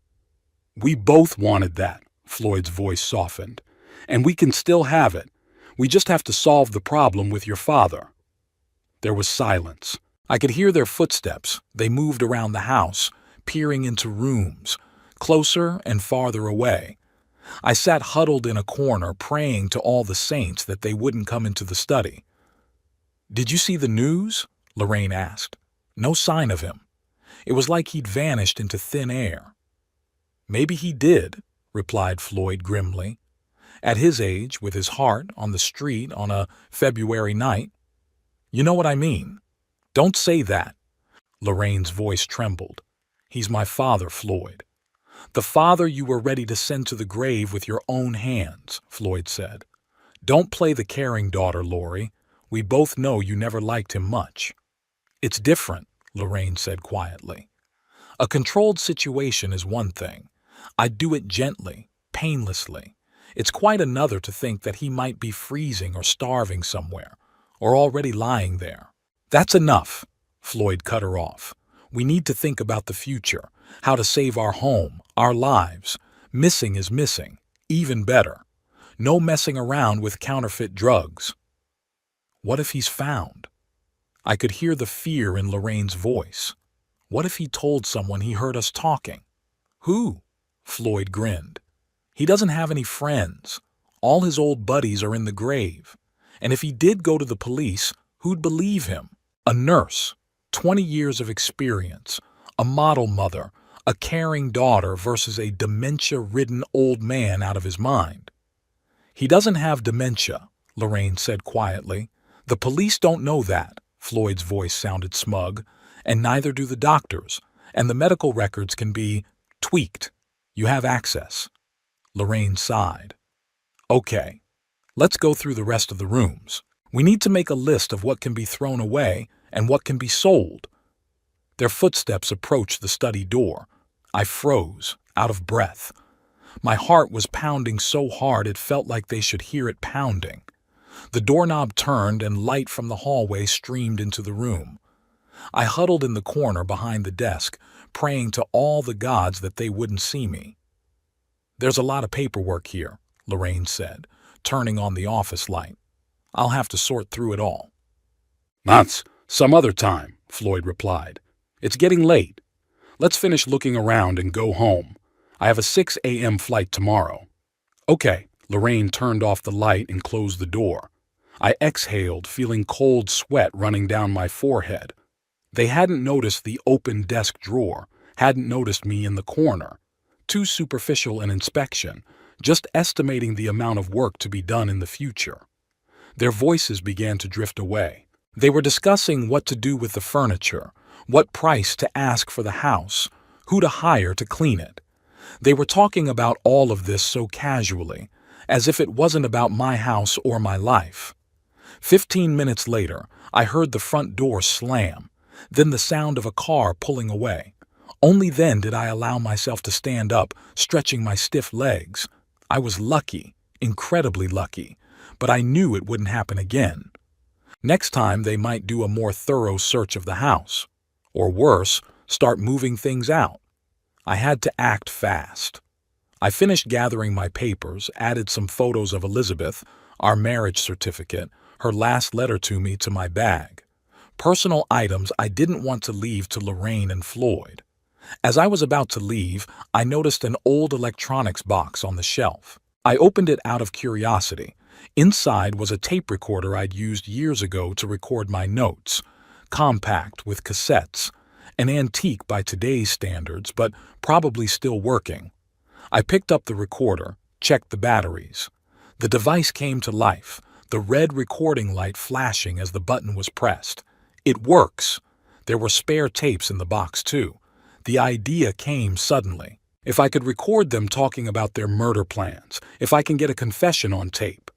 We both wanted that, Floyd's voice softened. And we can still have it. We just have to solve the problem with your father. There was silence. I could hear their footsteps. They moved around the house, peering into rooms, closer and farther away. I sat huddled in a corner, praying to all the saints that they wouldn't come into the study. Did you see the news? Lorraine asked. No sign of him. It was like he'd vanished into thin air. Maybe he did, replied Floyd grimly. At his age, with his heart on the street on a February night. You know what I mean. Don't say that. Lorraine's voice trembled. He's my father, Floyd. The father you were ready to send to the grave with your own hands, Floyd said. Don't play the caring daughter, Lori. We both know you never liked him much. It's different, Lorraine said quietly. A controlled situation is one thing. I'd do it gently, painlessly. It's quite another to think that he might be freezing or starving somewhere, or already lying there. That's enough, Floyd cut her off. We need to think about the future, how to save our home, our lives. Missing is missing, even better. No messing around with counterfeit drugs. What if he's found? I could hear the fear in Lorraine's voice. What if he told someone he heard us talking? Who? Floyd grinned. He doesn't have any friends. All his old buddies are in the grave. And if he did go to the police, who'd believe him? A nurse, 20 years of experience, a model mother, a caring daughter versus a dementia-ridden old man out of his mind. He doesn't have dementia, Lorraine said quietly. The police don't know that, Floyd's voice sounded smug, and neither do the doctors, and the medical records can be tweaked. You have access. Lorraine sighed. Okay, let's go through the rest of the rooms. We need to make a list of what can be thrown away and what can be sold. Their footsteps approached the study door. I froze, out of breath. My heart was pounding so hard it felt like they should hear it pounding. The doorknob turned and light from the hallway streamed into the room. I huddled in the corner behind the desk, praying to all the gods that they wouldn't see me. There's a lot of paperwork here, Lorraine said, turning on the office light. I'll have to sort through it all. That's some other time, Floyd replied. It's getting late. Let's finish looking around and go home. I have a 6 a.m. flight tomorrow. Okay, Lorraine turned off the light and closed the door. I exhaled, feeling cold sweat running down my forehead. They hadn't noticed the open desk drawer, hadn't noticed me in the corner. Too superficial an inspection, just estimating the amount of work to be done in the future. Their voices began to drift away. They were discussing what to do with the furniture, what price to ask for the house, who to hire to clean it. They were talking about all of this so casually, as if it wasn't about my house or my life. 15 minutes later, I heard the front door slam, then the sound of a car pulling away. Only then did I allow myself to stand up, stretching my stiff legs. I was lucky, incredibly lucky, but I knew it wouldn't happen again. Next time they might do a more thorough search of the house. Or worse, start moving things out. I had to act fast. I finished gathering my papers, added some photos of Elizabeth, our marriage certificate, her last letter to me to my bag. Personal items I didn't want to leave to Lorraine and Floyd. As I was about to leave, I noticed an old electronics box on the shelf. I opened it out of curiosity. Inside was a tape recorder I'd used years ago to record my notes. Compact with cassettes. An antique by today's standards, but probably still working. I picked up the recorder, checked the batteries. The device came to life, the red recording light flashing as the button was pressed. It works. There were spare tapes in the box, too. The idea came suddenly. If I could record them talking about their murder plans, if I can get a confession on tape,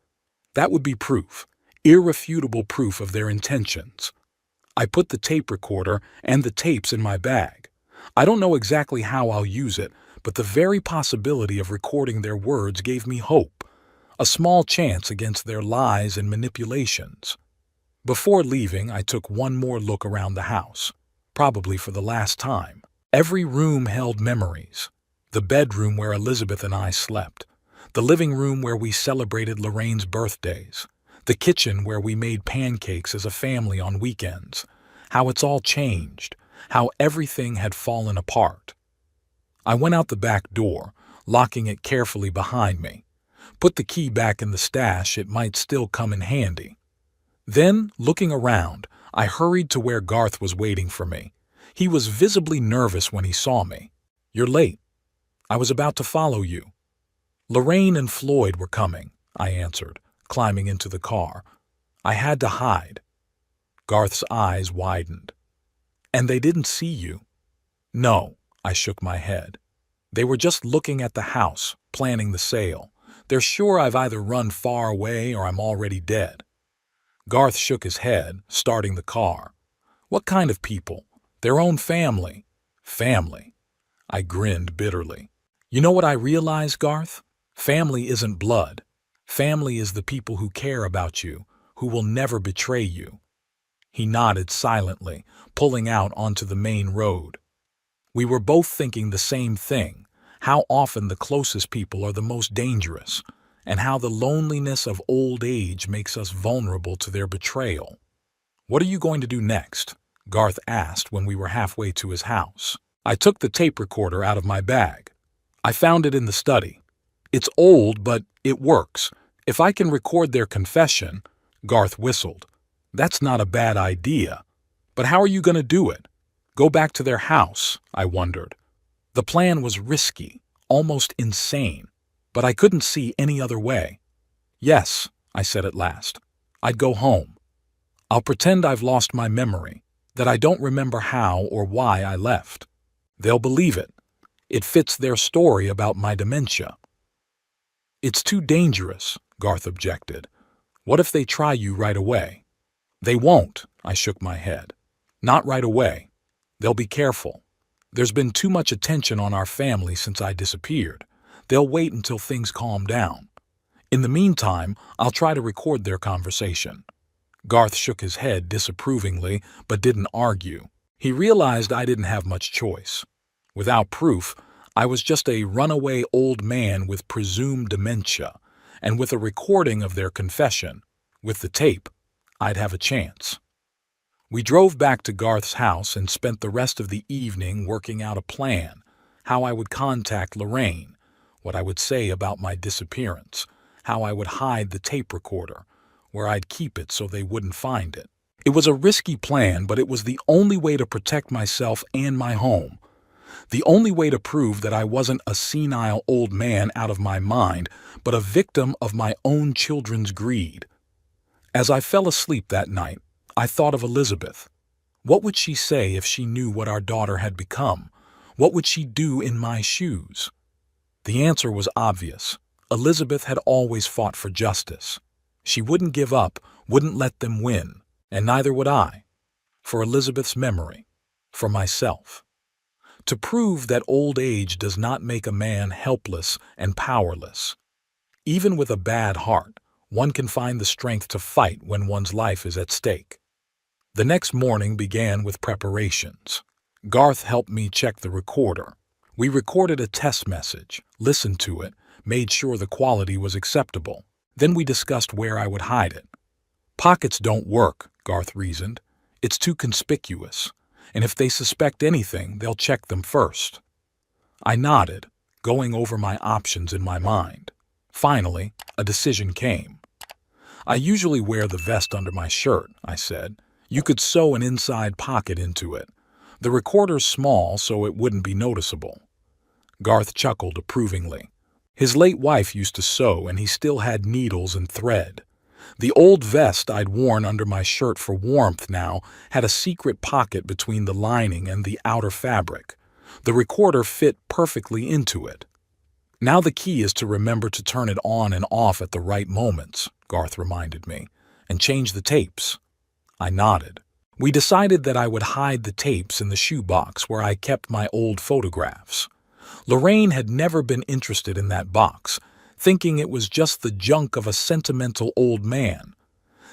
that would be proof, irrefutable proof of their intentions. I put the tape recorder and the tapes in my bag. I don't know exactly how I'll use it, but the very possibility of recording their words gave me hope, a small chance against their lies and manipulations. Before leaving, I took one more look around the house, probably for the last time. Every room held memories. The bedroom where Elizabeth and I slept, the living room where we celebrated Lorraine's birthdays, the kitchen where we made pancakes as a family on weekends, how it's all changed, how everything had fallen apart. I went out the back door, locking it carefully behind me. Put the key back in the stash, it might still come in handy. Then, looking around, I hurried to where Garth was waiting for me. He was visibly nervous when he saw me. "You're late. I was about to follow you." "Lorraine and Floyd were coming," I answered, climbing into the car. "I had to hide." Garth's eyes widened. "And they didn't see you?" "No," I shook my head. "They were just looking at the house, planning the sale. They're sure I've either run far away or I'm already dead." Garth shook his head, starting the car. "What kind of people? Their own family." "Family?" I grinned bitterly. "You know what I realized, Garth? Family isn't blood. Family is the people who care about you, who will never betray you." He nodded silently, pulling out onto the main road. We were both thinking the same thing, how often the closest people are the most dangerous, and how the loneliness of old age makes us vulnerable to their betrayal. "What are you going to do next?" Garth asked when we were halfway to his house. I took the tape recorder out of my bag. "I found it in the study. It's old, but it works. If I can record their confession—" Garth whistled. "That's not a bad idea. But how are you going to do it? Go back to their house?" I wondered. The plan was risky, almost insane, but I couldn't see any other way. "Yes," I said at last. "I'd go home. I'll pretend I've lost my memory, that I don't remember how or why I left. They'll believe it. It fits their story about my dementia." "It's too dangerous," Garth objected. "What if they try you right away?" "They won't," I shook my head. "Not right away. They'll be careful. There's been too much attention on our family since I disappeared. They'll wait until things calm down. In the meantime, I'll try to record their conversation." Garth shook his head disapprovingly, but didn't argue. He realized I didn't have much choice. Without proof, I was just a runaway old man with presumed dementia, and with a recording of their confession, with the tape, I'd have a chance. We drove back to Garth's house and spent the rest of the evening working out a plan, how I would contact Lorraine, what I would say about my disappearance, how I would hide the tape recorder, where I'd keep it so they wouldn't find it. It was a risky plan, but it was the only way to protect myself and my home. The only way to prove that I wasn't a senile old man out of my mind, but a victim of my own children's greed. As I fell asleep that night, I thought of Elizabeth. What would she say if she knew what our daughter had become? What would she do in my shoes? The answer was obvious. Elizabeth had always fought for justice. She wouldn't give up, wouldn't let them win, and neither would I. For Elizabeth's memory, for myself. To prove that old age does not make a man helpless and powerless. Even with a bad heart, one can find the strength to fight when one's life is at stake. The next morning began with preparations. Garth helped me check the recorder. We recorded a test message, listened to it, made sure the quality was acceptable. Then we discussed where I would hide it. "Pockets don't work," Garth reasoned. "It's too conspicuous. and if they suspect anything, they'll check them first. I nodded, going over my options in my mind. Finally, a decision came. I usually wear the vest under my shirt, I said. You could sew an inside pocket into it. The recorder's small, so it wouldn't be noticeable. Garth chuckled approvingly. His late wife used to sew, and he still had needles and thread. The old vest I'd worn under my shirt for warmth now had a secret pocket between the lining and the outer fabric. The recorder fit perfectly into it. Now the key is to remember to turn it on and off at the right moments, Garth reminded me, and change the tapes. I nodded. We decided that I would hide the tapes in the shoebox where I kept my old photographs. Lorraine had never been interested in that box, thinking it was just the junk of a sentimental old man.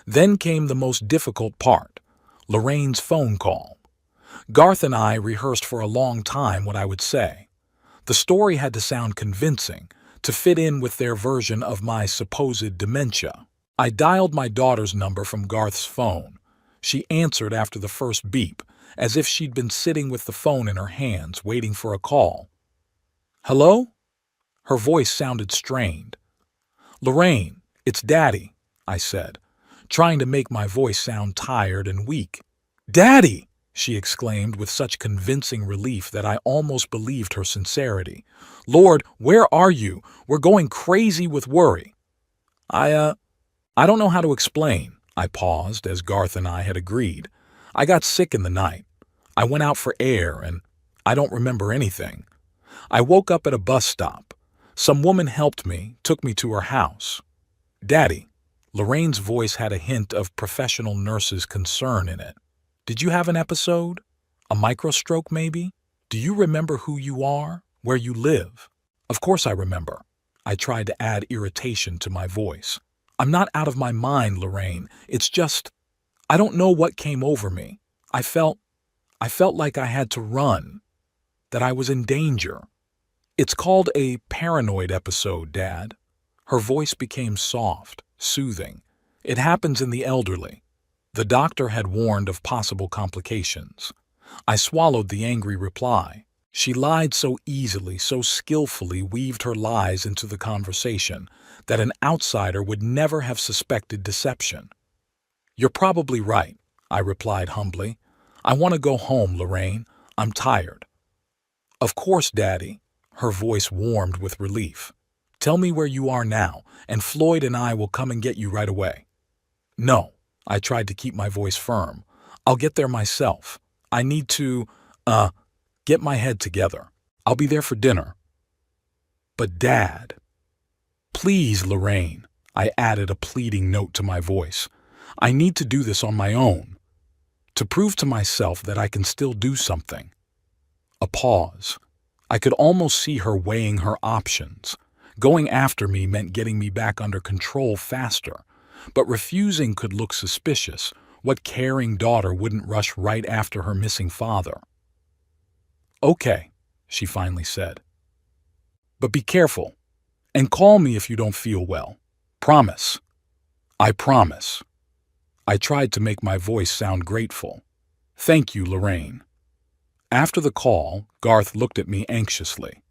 Then came the most difficult part, Lorraine's phone call. Garth and I rehearsed for a long time what I would say. The story had to sound convincing, to fit in with their version of my supposed dementia. I dialed my daughter's number from Garth's phone. She answered after the first beep, as if she'd been sitting with the phone in her hands, waiting for a call. "Hello?" Her voice sounded strained. "Lorraine, it's Daddy," I said, trying to make my voice sound tired and weak. "Daddy!" she exclaimed with such convincing relief that I almost believed her sincerity. "Lord, where are you? We're going crazy with worry." I don't know how to explain," I paused as Garth and I had agreed. "I got sick in the night. I went out for air and I don't remember anything. I woke up at a bus stop. Some woman helped me, took me to her house." "Daddy," Lorraine's voice had a hint of professional nurse's concern in it. "Did you have an episode? A microstroke, maybe? Do you remember who you are? Where you live?" "Of course I remember." I tried to add irritation to my voice. "I'm not out of my mind, Lorraine. It's just, I don't know what came over me. I felt like I had to run, that I was in danger." "It's called a paranoid episode, Dad." Her voice became soft, soothing. "It happens in the elderly." The doctor had warned of possible complications. I swallowed the angry reply. She lied so easily, so skillfully weaved her lies into the conversation, that an outsider would never have suspected deception. "You're probably right," I replied humbly. "I want to go home, Lorraine. I'm tired." "Of course, Daddy." Her voice warmed with relief. "Tell me where you are now, and Floyd and I will come and get you right away." "No," I tried to keep my voice firm. "I'll get there myself. I need to, get my head together. I'll be there for dinner." "But Dad." "Please, Lorraine," I added a pleading note to my voice. "I need to do this on my own, to prove to myself that I can still do something." A pause. I could almost see her weighing her options. Going after me meant getting me back under control faster, but refusing could look suspicious. What caring daughter wouldn't rush right after her missing father? "Okay," she finally said. "But be careful, and call me if you don't feel well. Promise." "I promise." I tried to make my voice sound grateful. "Thank you, Lorraine." After the call, Garth looked at me anxiously.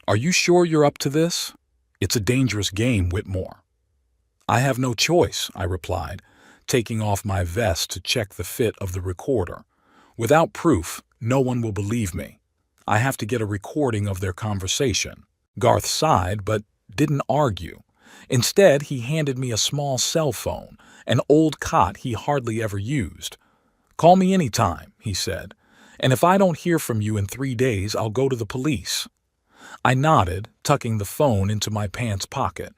"Are you sure you're up to this? It's a dangerous game, Whitmore." "I have no choice," I replied, taking off my vest to check the fit of the recorder. "Without proof, no one will believe me. I have to get a recording of their conversation." Garth sighed, but didn't argue. Instead, he handed me a small cell phone, an old cot he hardly ever used. "Call me anytime," he said, "and if I don't hear from you in 3 days, I'll go to the police." I nodded, tucking the phone into my pants pocket.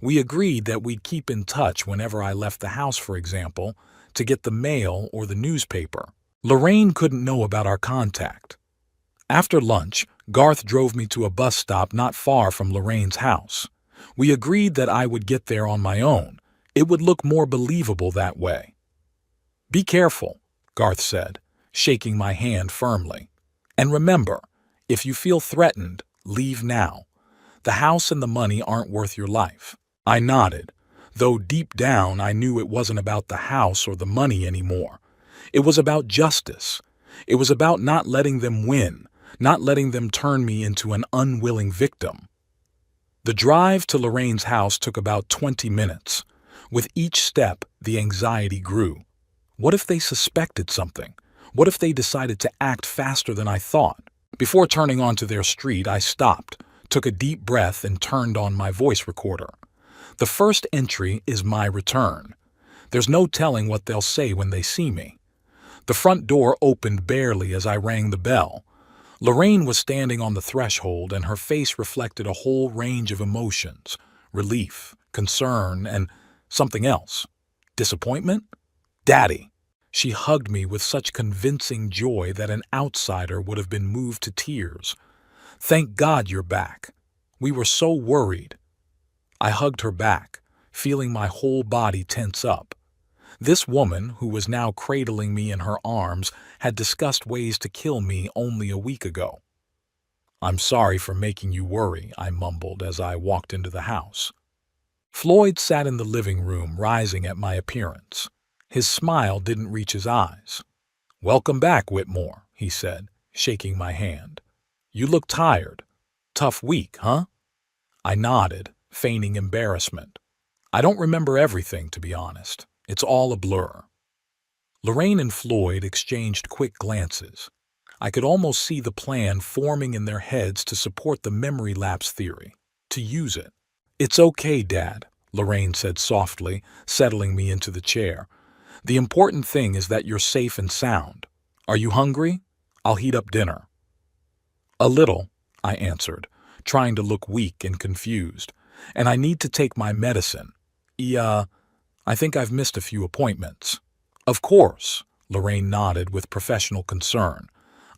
We agreed that we'd keep in touch whenever I left the house, for example, to get the mail or the newspaper. Lorraine couldn't know about our contact. After lunch, Garth drove me to a bus stop not far from Lorraine's house. We agreed that I would get there on my own. It would look more believable that way. "Be careful," Garth said, shaking my hand firmly. "And remember, if you feel threatened, leave now. The house and the money aren't worth your life." I nodded, though deep down I knew it wasn't about the house or the money anymore. It was about justice. It was about not letting them win, not letting them turn me into an unwilling victim. The drive to Lorraine's house took about 20 minutes. With each step, the anxiety grew. What if they suspected something? What if they decided to act faster than I thought? Before turning onto their street, I stopped, took a deep breath, and turned on my voice recorder. The first entry is my return. There's no telling what they'll say when they see me. The front door opened barely as I rang the bell. Lorraine was standing on the threshold, and her face reflected a whole range of emotions: relief, concern, and something else. Disappointment? Daddy! She hugged me with such convincing joy that an outsider would have been moved to tears. Thank God you're back. We were so worried. I hugged her back, feeling my whole body tense up. This woman, who was now cradling me in her arms, had discussed ways to kill me only a week ago. I'm sorry for making you worry, I mumbled as I walked into the house. Floyd sat in the living room, rising at my appearance. His smile didn't reach his eyes. "Welcome back, Whitmore," he said, shaking my hand. "You look tired. Tough week, huh?" I nodded, feigning embarrassment. I don't remember everything, to be honest. It's all a blur. Lorraine and Floyd exchanged quick glances. I could almost see the plan forming in their heads to support the memory lapse theory, to use it. "It's okay, Dad," Lorraine said softly, settling me into the chair. "The important thing is that you're safe and sound. Are you hungry? I'll heat up dinner." "A little," I answered, trying to look weak and confused. "And I need to take my medicine. I think I've missed a few appointments." "Of course," Lorraine nodded with professional concern.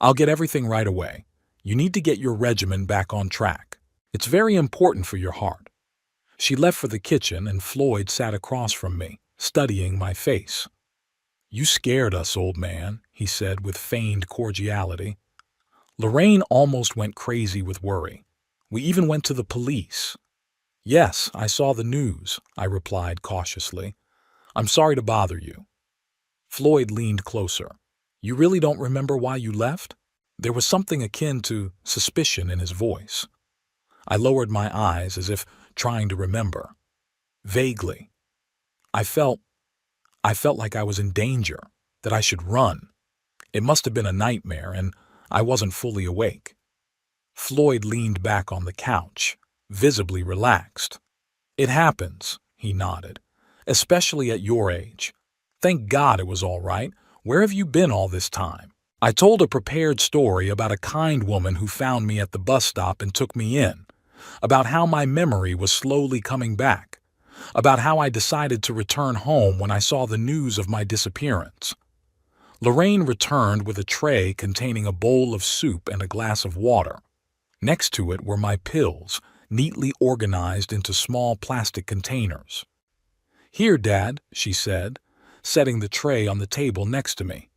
"I'll get everything right away. You need to get your regimen back on track. It's very important for your heart." She left for the kitchen, and Floyd sat across from me, studying my face. "You scared us, old man," he said with feigned cordiality. Lorraine almost went crazy with worry. "We even went to the police." "Yes, I saw the news," I replied cautiously. "I'm sorry to bother you." Floyd leaned closer. "You really don't remember why you left?" There was something akin to suspicion in his voice. I lowered my eyes as if trying to remember. Vaguely. I felt like I was in danger, that I should run. It must have been a nightmare, and I wasn't fully awake. Floyd leaned back on the couch, visibly relaxed. "It happens," he nodded, "especially at your age. Thank God it was all right. Where have you been all this time?" I told a prepared story about a kind woman who found me at the bus stop and took me in, about how my memory was slowly coming back, about how I decided to return home when I saw the news of my disappearance. Lorraine returned with a tray containing a bowl of soup and a glass of water. Next to it were my pills, neatly organized into small plastic containers. "Here, Dad," she said, setting the tray on the table next to me.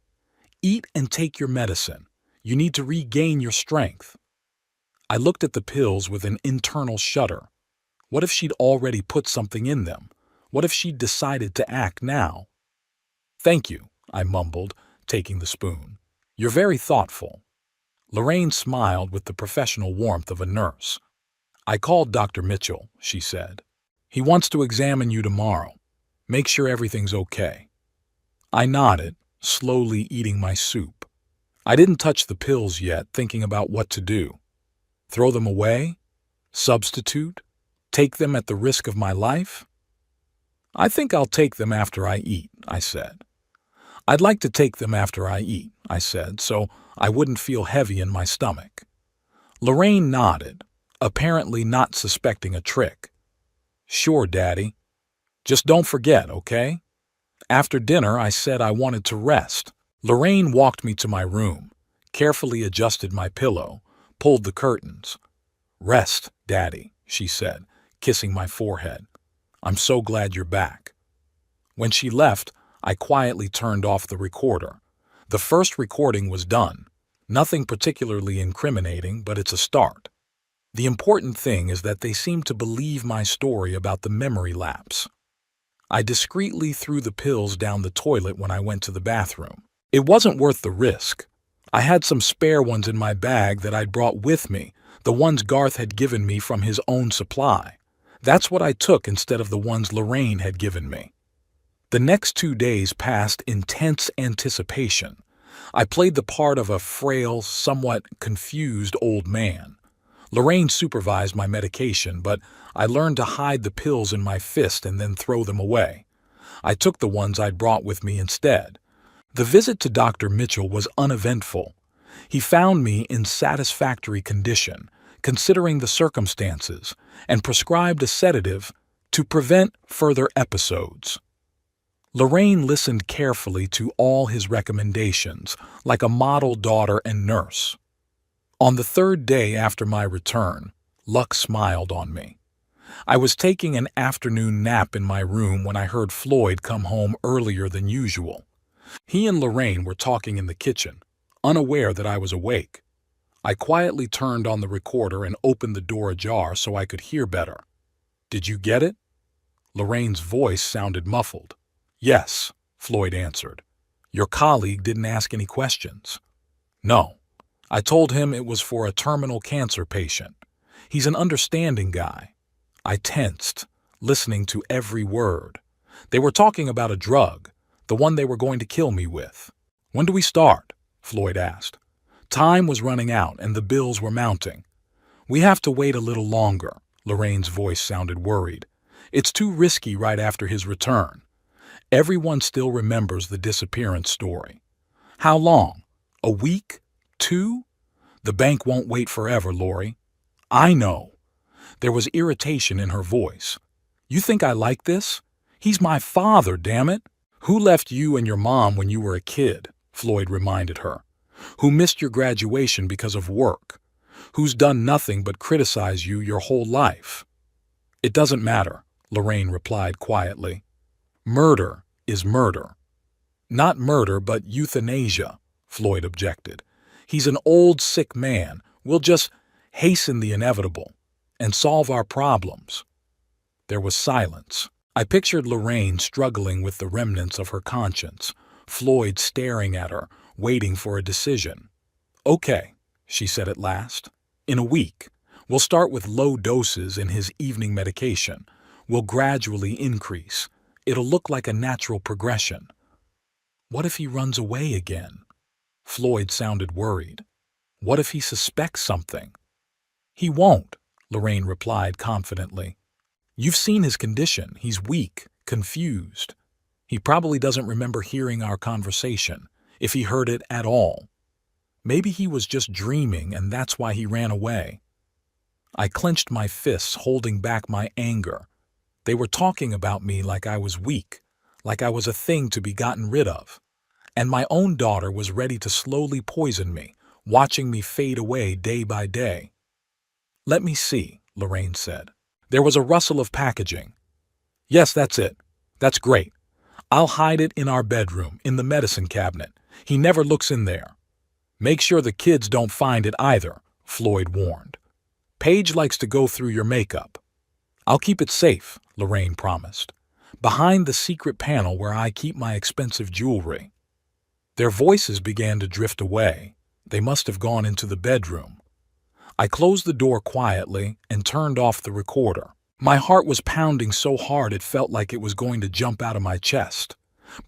"Eat and take your medicine. You need to regain your strength." I looked at the pills with an internal shudder. What if she'd already put something in them? What if she'd decided to act now? "Thank you," I mumbled, taking the spoon. "You're very thoughtful." Lorraine smiled with the professional warmth of a nurse. "I called Dr. Mitchell," she said. "He wants to examine you tomorrow. Make sure everything's okay." I nodded, slowly eating my soup. I didn't touch the pills yet, thinking about what to do. Throw them away? Substitute? Take them at the risk of my life? "I think I'll take them after I eat," I said. "I'd like to take them after I eat," I said, so I wouldn't feel heavy in my stomach. Lorraine nodded, apparently not suspecting a trick. "Sure, Daddy. Just don't forget, okay?" After dinner, I said I wanted to rest. Lorraine walked me to my room, carefully adjusted my pillow, pulled the curtains. "Rest, Daddy," she said, kissing my forehead. "I'm so glad you're back." When she left, I quietly turned off the recorder. The first recording was done. Nothing particularly incriminating, but it's a start. The important thing is that they seem to believe my story about the memory lapse. I discreetly threw the pills down the toilet when I went to the bathroom. It wasn't worth the risk. I had some spare ones in my bag that I'd brought with me, the ones Garth had given me from his own supply. That's what I took instead of the ones Lorraine had given me. The next 2 days passed in tense anticipation. I played the part of a frail, somewhat confused old man. Lorraine supervised my medication, but I learned to hide the pills in my fist and then throw them away. I took the ones I'd brought with me instead. The visit to Dr. Mitchell was uneventful. He found me in satisfactory condition, considering the circumstances, and prescribed a sedative to prevent further episodes. Lorraine listened carefully to all his recommendations, like a model daughter and nurse. On the 3rd day after my return, luck smiled on me. I was taking an afternoon nap in my room when I heard Floyd come home earlier than usual. He and Lorraine were talking in the kitchen, unaware that I was awake. I quietly turned on the recorder and opened the door ajar so I could hear better. "Did you get it?" Lorraine's voice sounded muffled. "Yes," Floyd answered. "Your colleague didn't ask any questions." "No. I told him it was for a terminal cancer patient. He's an understanding guy." I tensed, listening to every word. They were talking about a drug, the one they were going to kill me with. "When do we start?" Floyd asked. Time was running out and the bills were mounting. "We have to wait a little longer," Lorraine's voice sounded worried. "It's too risky right after his return." Everyone still remembers the disappearance story. "How long? A week? 2? The bank won't wait forever, Lori." "I know." There was irritation in her voice. "You think I like this? He's my father, damn it." "Who left you and your mom when you were a kid?" Floyd reminded her. "Who missed your graduation because of work? Who's done nothing but criticize you your whole life?" "It doesn't matter," Lorraine replied quietly. "Murder is murder." "Not murder, but euthanasia," Floyd objected. "He's an old, sick man. We'll just hasten the inevitable and solve our problems." There was silence. I pictured Lorraine struggling with the remnants of her conscience, Floyd staring at her, waiting for a decision. "Okay," she said at last. "In a week. We'll start with low doses in his evening medication. We'll gradually increase. It'll look like a natural progression." "What if he runs away again?" Floyd sounded worried. "What if he suspects something?" "He won't," Lorraine replied confidently. "You've seen his condition. He's weak, confused. He probably doesn't remember hearing our conversation, if he heard it at all. Maybe he was just dreaming and that's why he ran away." I clenched my fists, holding back my anger. They were talking about me like I was weak, like I was a thing to be gotten rid of. And my own daughter was ready to slowly poison me, watching me fade away day by day. "Let me see," Lorraine said. There was a rustle of packaging. "Yes, that's it. That's great. I'll hide it in our bedroom, in the medicine cabinet. He never looks in there." "Make sure the kids don't find it either," Floyd warned. "Paige likes to go through your makeup." "I'll keep it safe," Lorraine promised, "behind the secret panel where I keep my expensive jewelry." Their voices began to drift away. They must have gone into the bedroom. I closed the door quietly and turned off the recorder. My heart was pounding so hard it felt like it was going to jump out of my chest.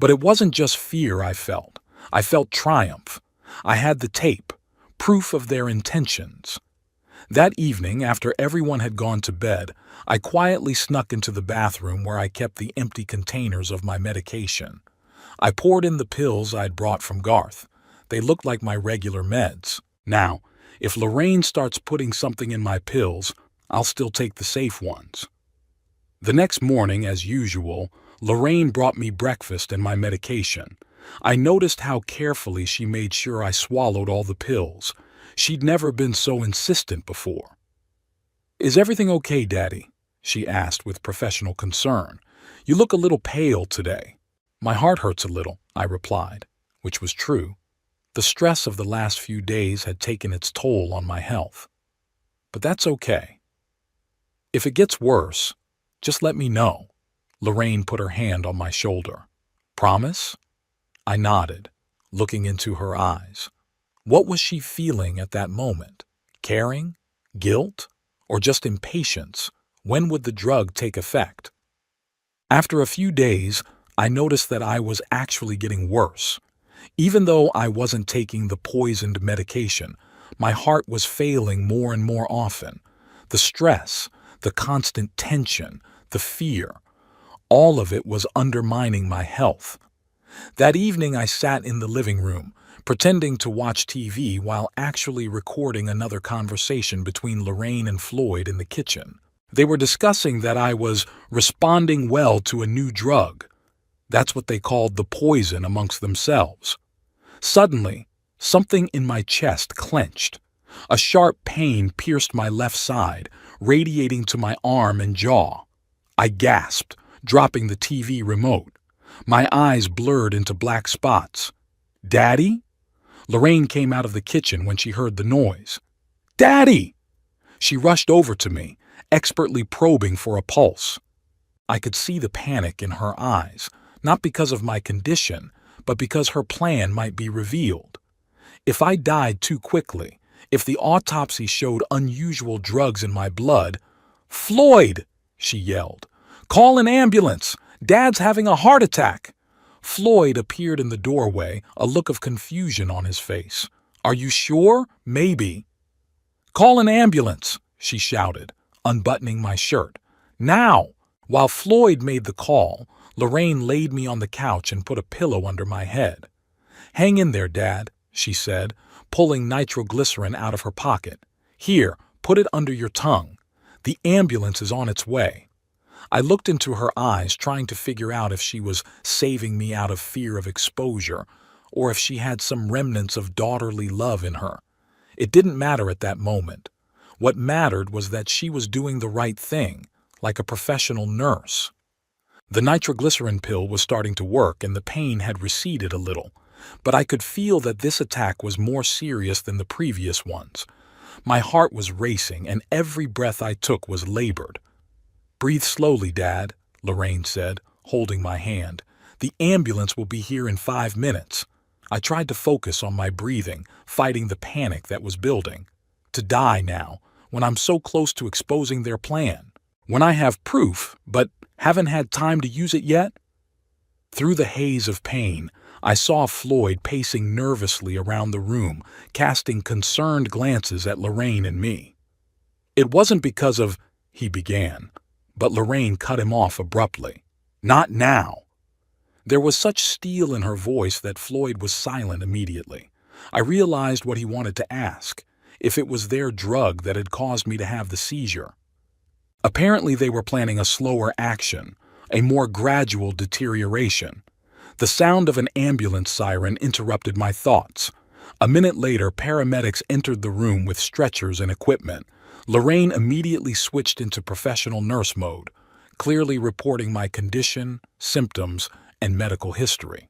But it wasn't just fear I felt. I felt triumph. I had the tape, proof of their intentions. That evening, after everyone had gone to bed, I quietly snuck into the bathroom where I kept the empty containers of my medication. I poured in the pills I'd brought from Garth. They looked like my regular meds. Now, if Lorraine starts putting something in my pills, I'll still take the safe ones. The next morning, as usual, Lorraine brought me breakfast and my medication. I noticed how carefully she made sure I swallowed all the pills. She'd never been so insistent before. "Is everything okay, Daddy?" she asked with professional concern. "You look a little pale today." "My heart hurts a little," I replied, which was true. The stress of the last few days had taken its toll on my health. "But that's okay. If it gets worse, just let me know." Lorraine put her hand on my shoulder. "Promise?" I nodded, looking into her eyes. What was she feeling at that moment? Caring? Guilt? Or just impatience? When would the drug take effect? After a few days, I noticed that I was actually getting worse. Even though I wasn't taking the poisoned medication, my heart was failing more and more often. The stress, the constant tension, the fear, all of it was undermining my health. That evening I sat in the living room, pretending to watch TV while actually recording another conversation between Lorraine and Floyd in the kitchen. They were discussing that I was responding well to a new drug. That's what they called the poison amongst themselves. Suddenly, something in my chest clenched. A sharp pain pierced my left side, radiating to my arm and jaw. I gasped, dropping the TV remote. My eyes blurred into black spots. "Daddy?" Lorraine came out of the kitchen when she heard the noise. "Daddy!" She rushed over to me, expertly probing for a pulse. I could see the panic in her eyes, not because of my condition, but because her plan might be revealed. If I died too quickly, if the autopsy showed unusual drugs in my blood— "Floyd!" she yelled. "Call an ambulance! Dad's having a heart attack!" Floyd appeared in the doorway, a look of confusion on his face. "Are you sure? Maybe." "Call an ambulance!" she shouted, unbuttoning my shirt. "Now!" While Floyd made the call, Lorraine laid me on the couch and put a pillow under my head. "Hang in there, Dad," she said, pulling nitroglycerin out of her pocket. "Here, put it under your tongue. The ambulance is on its way." I looked into her eyes, trying to figure out if she was saving me out of fear of exposure, or if she had some remnants of daughterly love in her. It didn't matter at that moment. What mattered was that she was doing the right thing, like a professional nurse. The nitroglycerin pill was starting to work and the pain had receded a little, but I could feel that this attack was more serious than the previous ones. My heart was racing and every breath I took was labored. "Breathe slowly, Dad," Lorraine said, holding my hand. "The ambulance will be here in 5 minutes." I tried to focus on my breathing, fighting the panic that was building. To die now, when I'm so close to exposing their plan. When I have proof, but haven't had time to use it yet? Through the haze of pain, I saw Floyd pacing nervously around the room, casting concerned glances at Lorraine and me. "It wasn't because of—" he began, but Lorraine cut him off abruptly. "Not now." There was such steel in her voice that Floyd was silent immediately. I realized what he wanted to ask, if it was their drug that had caused me to have the seizure. Apparently they were planning a slower action, a more gradual deterioration. The sound of an ambulance siren interrupted my thoughts. A minute later, paramedics entered the room with stretchers and equipment. Lorraine immediately switched into professional nurse mode, clearly reporting my condition, symptoms, and medical history.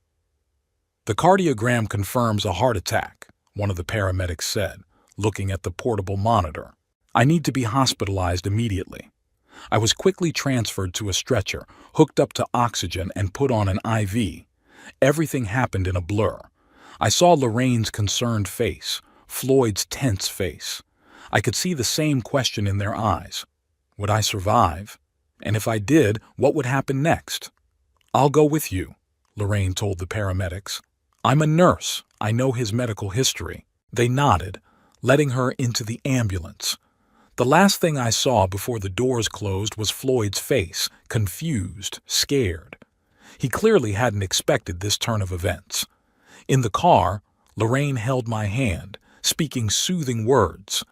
"The cardiogram confirms a heart attack," one of the paramedics said, looking at the portable monitor. "I need to be hospitalized immediately." I was quickly transferred to a stretcher, hooked up to oxygen, and put on an IV. Everything happened in a blur. I saw Lorraine's concerned face, Floyd's tense face. I could see the same question in their eyes. Would I survive? And if I did, what would happen next? "I'll go with you," Lorraine told the paramedics. "I'm a nurse. I know his medical history." They nodded, letting her into the ambulance. The last thing I saw before the doors closed was Floyd's face, confused, scared. He clearly hadn't expected this turn of events. In the car, Lorraine held my hand, speaking soothing words.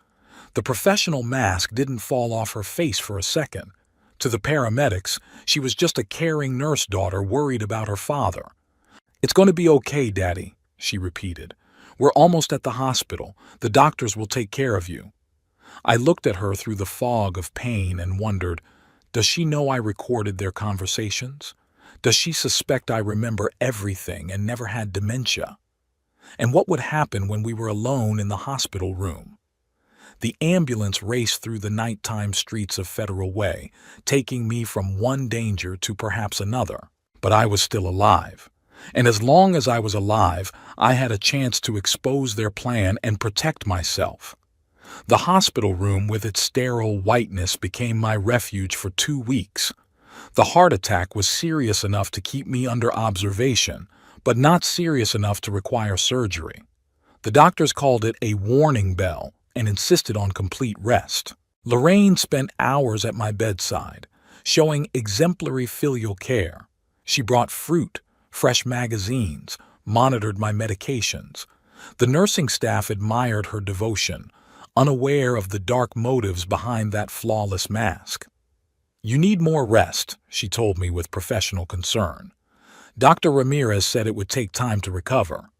The professional mask didn't fall off her face for a second. To the paramedics, she was just a caring nurse daughter worried about her father. "It's going to be okay, Daddy," she repeated. "We're almost at the hospital. The doctors will take care of you." I looked at her through the fog of pain and wondered, does she know I recorded their conversations? Does she suspect I remember everything and never had dementia? And what would happen when we were alone in the hospital room? The ambulance raced through the nighttime streets of Federal Way, taking me from one danger to perhaps another. But I was still alive. And as long as I was alive, I had a chance to expose their plan and protect myself. The hospital room with its sterile whiteness became my refuge for 2 weeks. The heart attack was serious enough to keep me under observation, but not serious enough to require surgery. The doctors called it a warning bell and insisted on complete rest. Lorraine spent hours at my bedside, showing exemplary filial care. She brought fruit, fresh magazines, monitored my medications. The nursing staff admired her devotion, unaware of the dark motives behind that flawless mask. "You need more rest," she told me with professional concern. "Dr. Ramirez said it would take time to recover."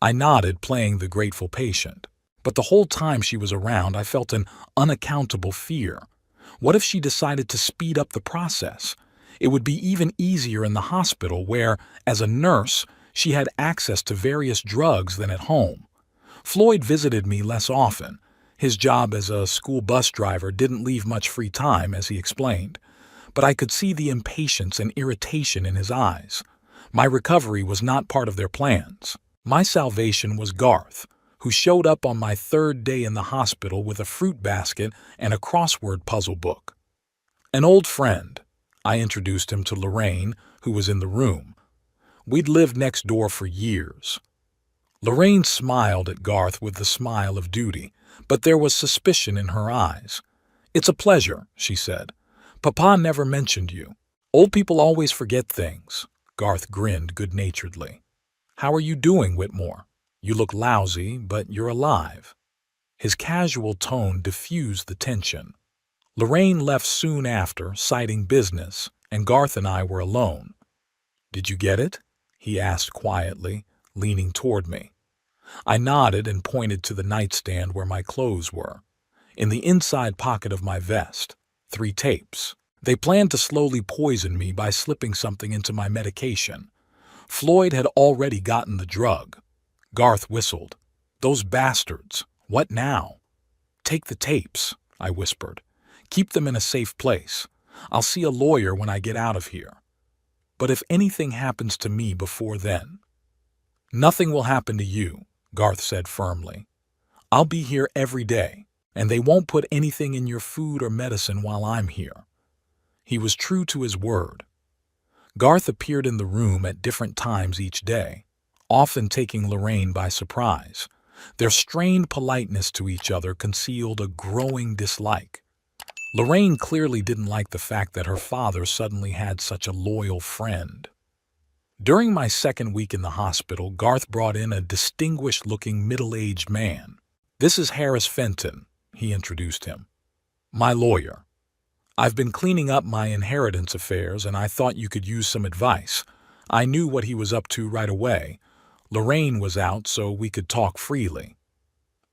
I nodded, playing the grateful patient. But the whole time she was around, I felt an unaccountable fear. What if she decided to speed up the process? It would be even easier in the hospital where, as a nurse, she had access to various drugs than at home. Floyd visited me less often. His job as a school bus driver didn't leave much free time, as he explained. But I could see the impatience and irritation in his eyes. My recovery was not part of their plans. My salvation was Garth, who showed up on my 3rd day in the hospital with a fruit basket and a crossword puzzle book. An old friend. I introduced him to Lorraine, who was in the room. We'd lived next door for years. Lorraine smiled at Garth with the smile of duty, but there was suspicion in her eyes. "It's a pleasure," she said. "Papa never mentioned you. Old people always forget things." Garth grinned good-naturedly. "How are you doing, Whitmore? You look lousy, but you're alive." His casual tone diffused the tension. Lorraine left soon after, citing business, and Garth and I were alone. "Did you get it?" he asked quietly, leaning toward me. I nodded and pointed to the nightstand where my clothes were. In the inside pocket of my vest, 3 tapes. They planned to slowly poison me by slipping something into my medication. Floyd had already gotten the drug. Garth whistled. "Those bastards. What now?" "Take the tapes," I whispered. "Keep them in a safe place. I'll see a lawyer when I get out of here. But if anything happens to me before then—" "Nothing will happen to you," Garth said firmly. "I'll be here every day, and they won't put anything in your food or medicine while I'm here." He was true to his word. Garth appeared in the room at different times each day, often taking Lorraine by surprise. Their strained politeness to each other concealed a growing dislike. Lorraine clearly didn't like the fact that her father suddenly had such a loyal friend. During my 2nd week in the hospital, Garth brought in a distinguished-looking middle-aged man. "This is Harris Fenton," he introduced him. "My lawyer. I've been cleaning up my inheritance affairs, and I thought you could use some advice. I knew what he was up to right away. Lorraine was out, so we could talk freely."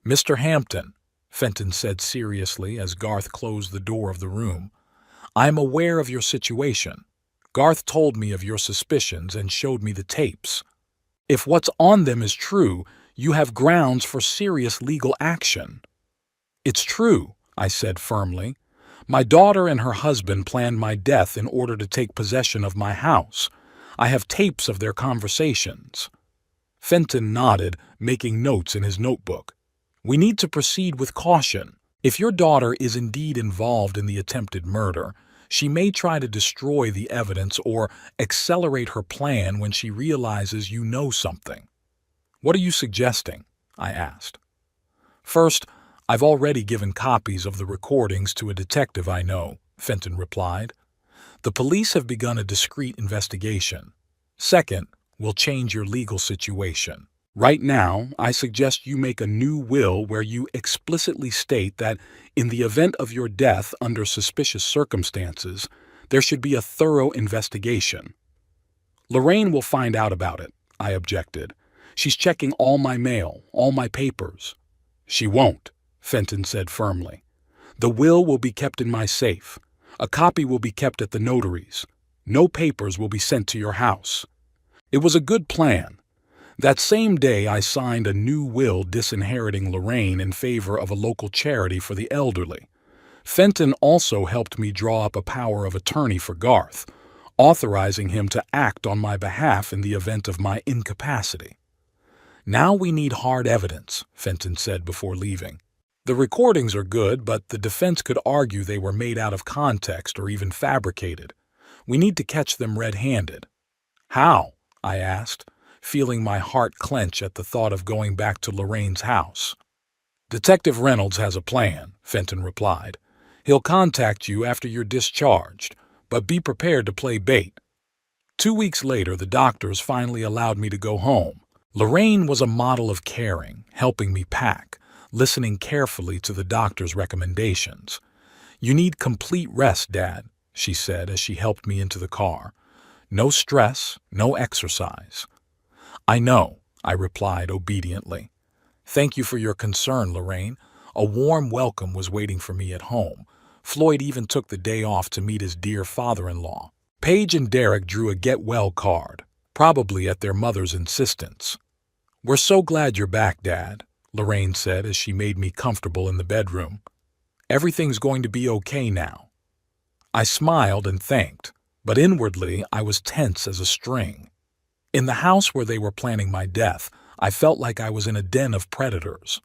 "Mr. Hampton," Fenton said seriously as Garth closed the door of the room, "I am aware of your situation. Garth told me of your suspicions and showed me the tapes. If what's on them is true, you have grounds for serious legal action." "It's true," I said firmly. "My daughter and her husband planned my death in order to take possession of my house. I have tapes of their conversations." Fenton nodded, making notes in his notebook. "We need to proceed with caution. If your daughter is indeed involved in the attempted murder, she may try to destroy the evidence or accelerate her plan when she realizes you know something." "What are you suggesting?" I asked. "First, I've already given copies of the recordings to a detective I know," Fenton replied. "The police have begun a discreet investigation. Second, we'll change your legal situation. Right now, I suggest you make a new will where you explicitly state that in the event of your death under suspicious circumstances, there should be a thorough investigation." "Lorraine will find out about it," I objected. "She's checking all my mail, all my papers." "She won't," Fenton said firmly. "The will be kept in my safe. A copy will be kept at the notary's. No papers will be sent to your house." It was a good plan. That same day, I signed a new will disinheriting Lorraine in favor of a local charity for the elderly. Fenton also helped me draw up a power of attorney for Garth, authorizing him to act on my behalf in the event of my incapacity. "Now we need hard evidence," Fenton said before leaving. "The recordings are good, but the defense could argue they were made out of context or even fabricated. We need to catch them red-handed." "How?" I asked, feeling my heart clench at the thought of going back to Lorraine's house. "Detective Reynolds has a plan," Fenton replied. "He'll contact you after you're discharged, but be prepared to play bait." 2 weeks later, the doctors finally allowed me to go home. Lorraine was a model of caring, helping me pack, listening carefully to the doctor's recommendations. "You need complete rest, Dad," she said as she helped me into the car. "No stress, no exercise." "I know," I replied obediently. "Thank you for your concern, Lorraine." A warm welcome was waiting for me at home. Floyd even took the day off to meet his dear father-in-law. Paige and Derek drew a get-well card, probably at their mother's insistence. "We're so glad you're back, Dad," Lorraine said as she made me comfortable in the bedroom. "Everything's going to be okay now." I smiled and thanked, but inwardly I was tense as a string. In the house where they were planning my death, I felt like I was in a den of predators.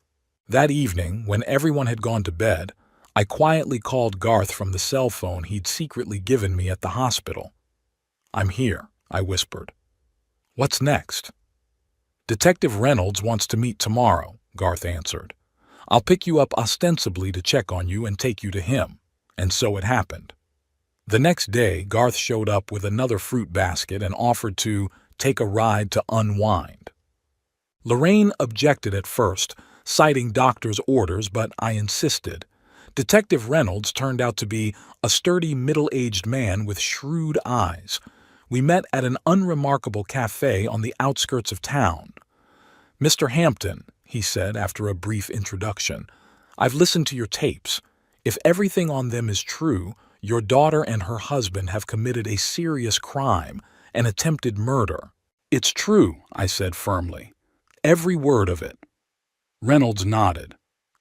That evening, when everyone had gone to bed, I quietly called Garth from the cell phone he'd secretly given me at the hospital. "I'm here," I whispered. "What's next?" "Detective Reynolds wants to meet tomorrow," Garth answered. "I'll pick you up ostensibly to check on you and take you to him." And so it happened. The next day, Garth showed up with another fruit basket and offered to take a ride to unwind. Lorraine objected at first, citing doctor's orders, but I insisted. Detective Reynolds turned out to be a sturdy middle-aged man with shrewd eyes. We met at an unremarkable cafe on the outskirts of town. "Mr. Hampton," he said after a brief introduction, "I've listened to your tapes. If everything on them is true, your daughter and her husband have committed a serious crime, an attempted murder." "It's true," I said firmly. "Every word of it." Reynolds nodded.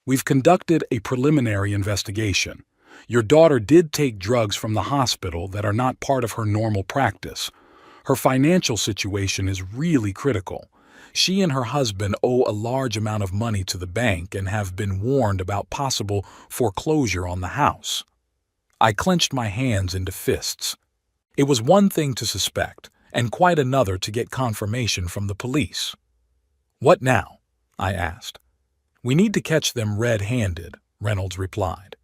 "We've conducted a preliminary investigation. Your daughter did take drugs from the hospital that are not part of her normal practice. Her financial situation is really critical. She and her husband owe a large amount of money to the bank and have been warned about possible foreclosure on the house." I clenched my hands into fists. It was one thing to suspect, and quite another to get confirmation from the police. "What now?" I asked. "We need to catch them red-handed," Reynolds replied.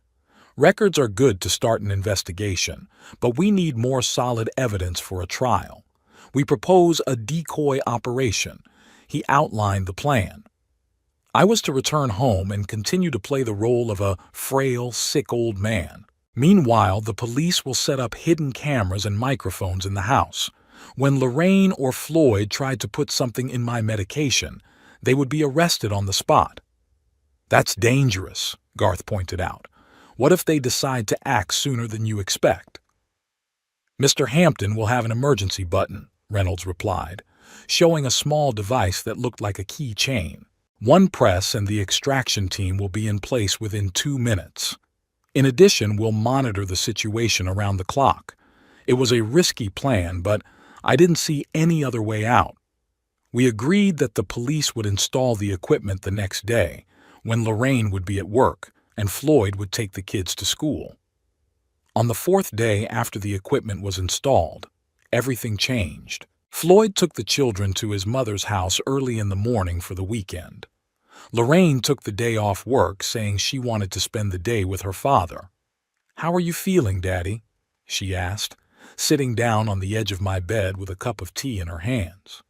"Records are good to start an investigation, but we need more solid evidence for a trial. We propose a decoy operation." He outlined the plan. I was to return home and continue to play the role of a frail, sick old man. Meanwhile, the police will set up hidden cameras and microphones in the house. When Lorraine or Floyd tried to put something in my medication, they would be arrested on the spot. "That's dangerous," Garth pointed out. "What if they decide to act sooner than you expect?" "Mr. Hampton will have an emergency button," Reynolds replied, showing a small device that looked like a keychain. "One press and the extraction team will be in place within 2 minutes. In addition, we'll monitor the situation around the clock." It was a risky plan, but I didn't see any other way out. We agreed that the police would install the equipment the next day, when Lorraine would be at work and Floyd would take the kids to school. On the 4th day after the equipment was installed, everything changed. Floyd took the children to his mother's house early in the morning for the weekend. Lorraine took the day off work, saying she wanted to spend the day with her father. "How are you feeling, Daddy?" she asked, sitting down on the edge of my bed with a cup of tea in her hands.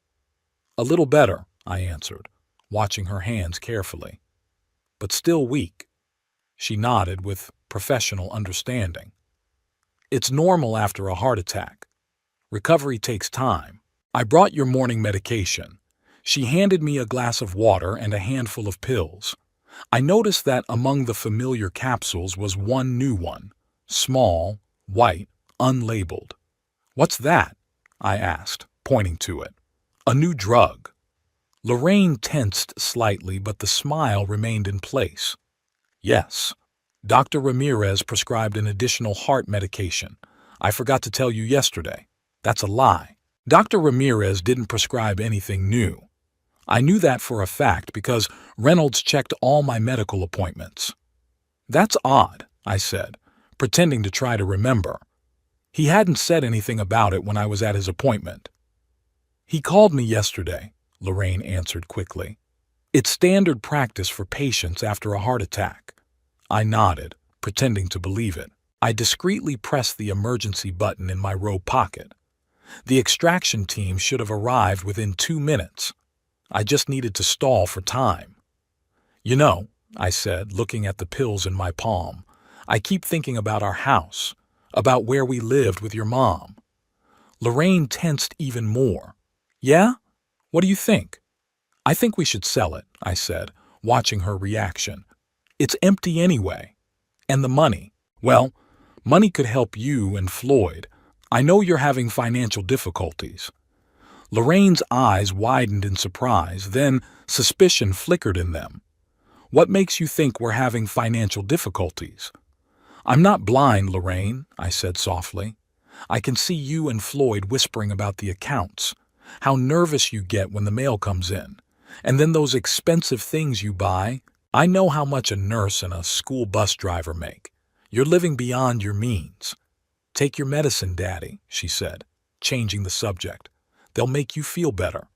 "A little better," I answered, watching her hands carefully. "But still weak." She nodded with professional understanding. "It's normal after a heart attack. Recovery takes time. I brought your morning medication." She handed me a glass of water and a handful of pills. I noticed that among the familiar capsules was one new one, small, white, unlabeled. "What's that?" I asked, pointing to it. "A new drug." Lorraine tensed slightly, but the smile remained in place. "Yes. Dr. Ramirez prescribed an additional heart medication. I forgot to tell you yesterday." That's a lie. Dr. Ramirez didn't prescribe anything new. I knew that for a fact because Reynolds checked all my medical appointments. That's odd, I said, pretending to try to remember. He hadn't said anything about it when I was at his appointment. He called me yesterday, Lorraine answered quickly. It's standard practice for patients after a heart attack. I nodded, pretending to believe it. I discreetly pressed the emergency button in my robe pocket. The extraction team should have arrived within 2 minutes. I just needed to stall for time. You know, I said, looking at the pills in my palm, I keep thinking about our house, about where we lived with your mom. Lorraine tensed even more. Yeah? What do you think? I think we should sell it, I said, watching her reaction. It's empty anyway. And the money? Well, money could help you and Floyd. I know you're having financial difficulties. Lorraine's eyes widened in surprise, then suspicion flickered in them. What makes you think we're having financial difficulties? I'm not blind, Lorraine, I said softly. I can see you and Floyd whispering about the accounts, how nervous you get when the mail comes in, and then those expensive things you buy. I know how much a nurse and a school bus driver make. You're living beyond your means. Take your medicine, Daddy, she said, changing the subject. They'll make you feel better.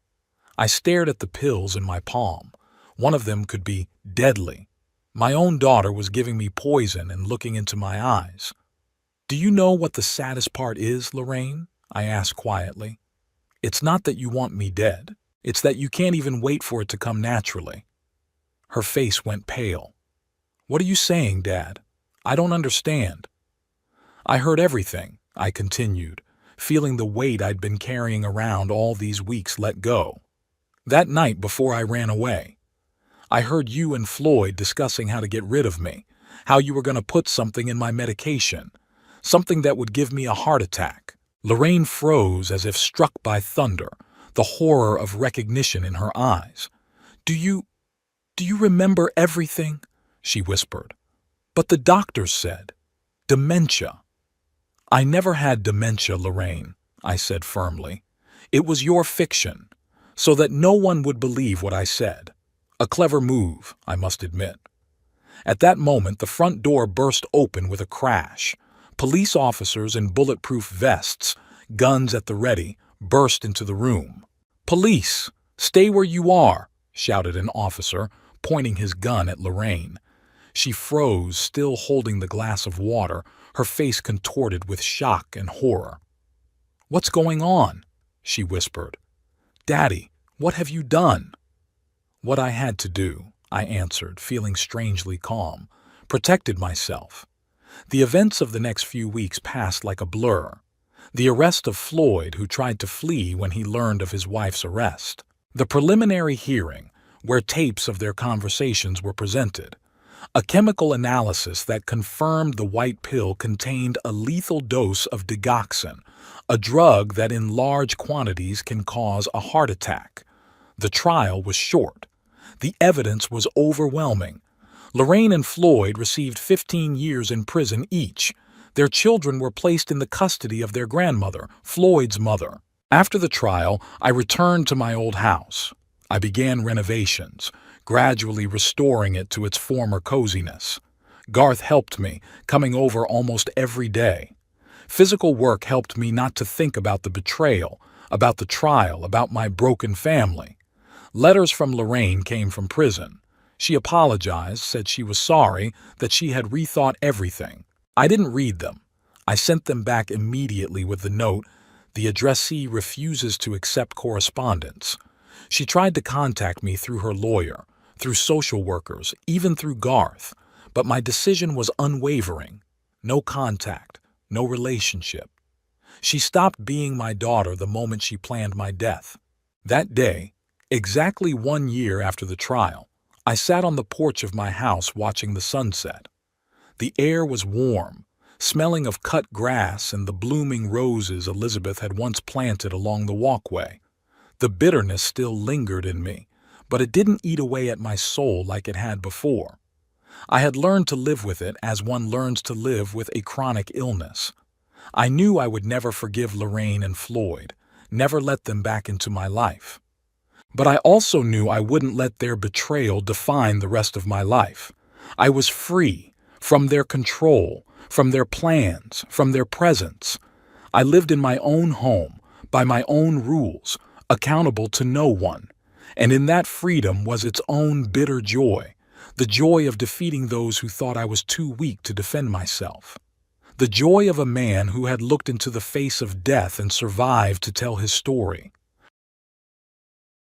I stared at the pills in my palm. One of them could be deadly. My own daughter was giving me poison and looking into my eyes. Do you know what the saddest part is, Lorraine? I asked quietly. It's not that you want me dead. It's that you can't even wait for it to come naturally. Her face went pale. What are you saying, Dad? I don't understand. I heard everything, I continued, feeling the weight I'd been carrying around all these weeks let go. That night before I ran away, I heard you and Floyd discussing how to get rid of me, how you were going to put something in my medication, something that would give me a heart attack. Lorraine froze as if struck by thunder, the horror of recognition in her eyes. Do you remember everything? She whispered. But the doctor said, dementia. I never had dementia, Lorraine, I said firmly. It was your fiction, so that no one would believe what I said. A clever move, I must admit. At that moment, the front door burst open with a crash. Police officers in bulletproof vests, guns at the ready, burst into the room. Police, stay where you are, shouted an officer, pointing his gun at Lorraine. She froze, still holding the glass of water, her face contorted with shock and horror. What's going on? She whispered. Daddy, what have you done? What I had to do, I answered, feeling strangely calm, protected myself. The events of the next few weeks passed like a blur. The arrest of Floyd, who tried to flee when he learned of his wife's arrest. The preliminary hearing, where tapes of their conversations were presented. A chemical analysis that confirmed the white pill contained a lethal dose of digoxin, a drug that in large quantities can cause a heart attack. The trial was short. The evidence was overwhelming. Lorraine and Floyd received 15 years in prison each. Their children were placed in the custody of their grandmother, Floyd's mother. After the trial, I returned to my old house. I began renovations, gradually restoring it to its former coziness. Garth helped me, coming over almost every day. Physical work helped me not to think about the betrayal, about the trial, about my broken family. Letters from Lorraine came from prison. She apologized, said she was sorry, that she had rethought everything. I didn't read them. I sent them back immediately with the note, "The addressee refuses to accept correspondence." She tried to contact me through her lawyer, through social workers, even through Garth, but my decision was unwavering. No contact, no relationship. She stopped being my daughter the moment she planned my death. That day, exactly 1 year after the trial, I sat on the porch of my house watching the sunset. The air was warm, smelling of cut grass and the blooming roses Elizabeth had once planted along the walkway. The bitterness still lingered in me, but it didn't eat away at my soul like it had before. I had learned to live with it as one learns to live with a chronic illness. I knew I would never forgive Lorraine and Floyd, never let them back into my life. But I also knew I wouldn't let their betrayal define the rest of my life. I was free from their control, from their plans, from their presence. I lived in my own home, by my own rules, accountable to no one. And in that freedom was its own bitter joy, the joy of defeating those who thought I was too weak to defend myself. The joy of a man who had looked into the face of death and survived to tell his story.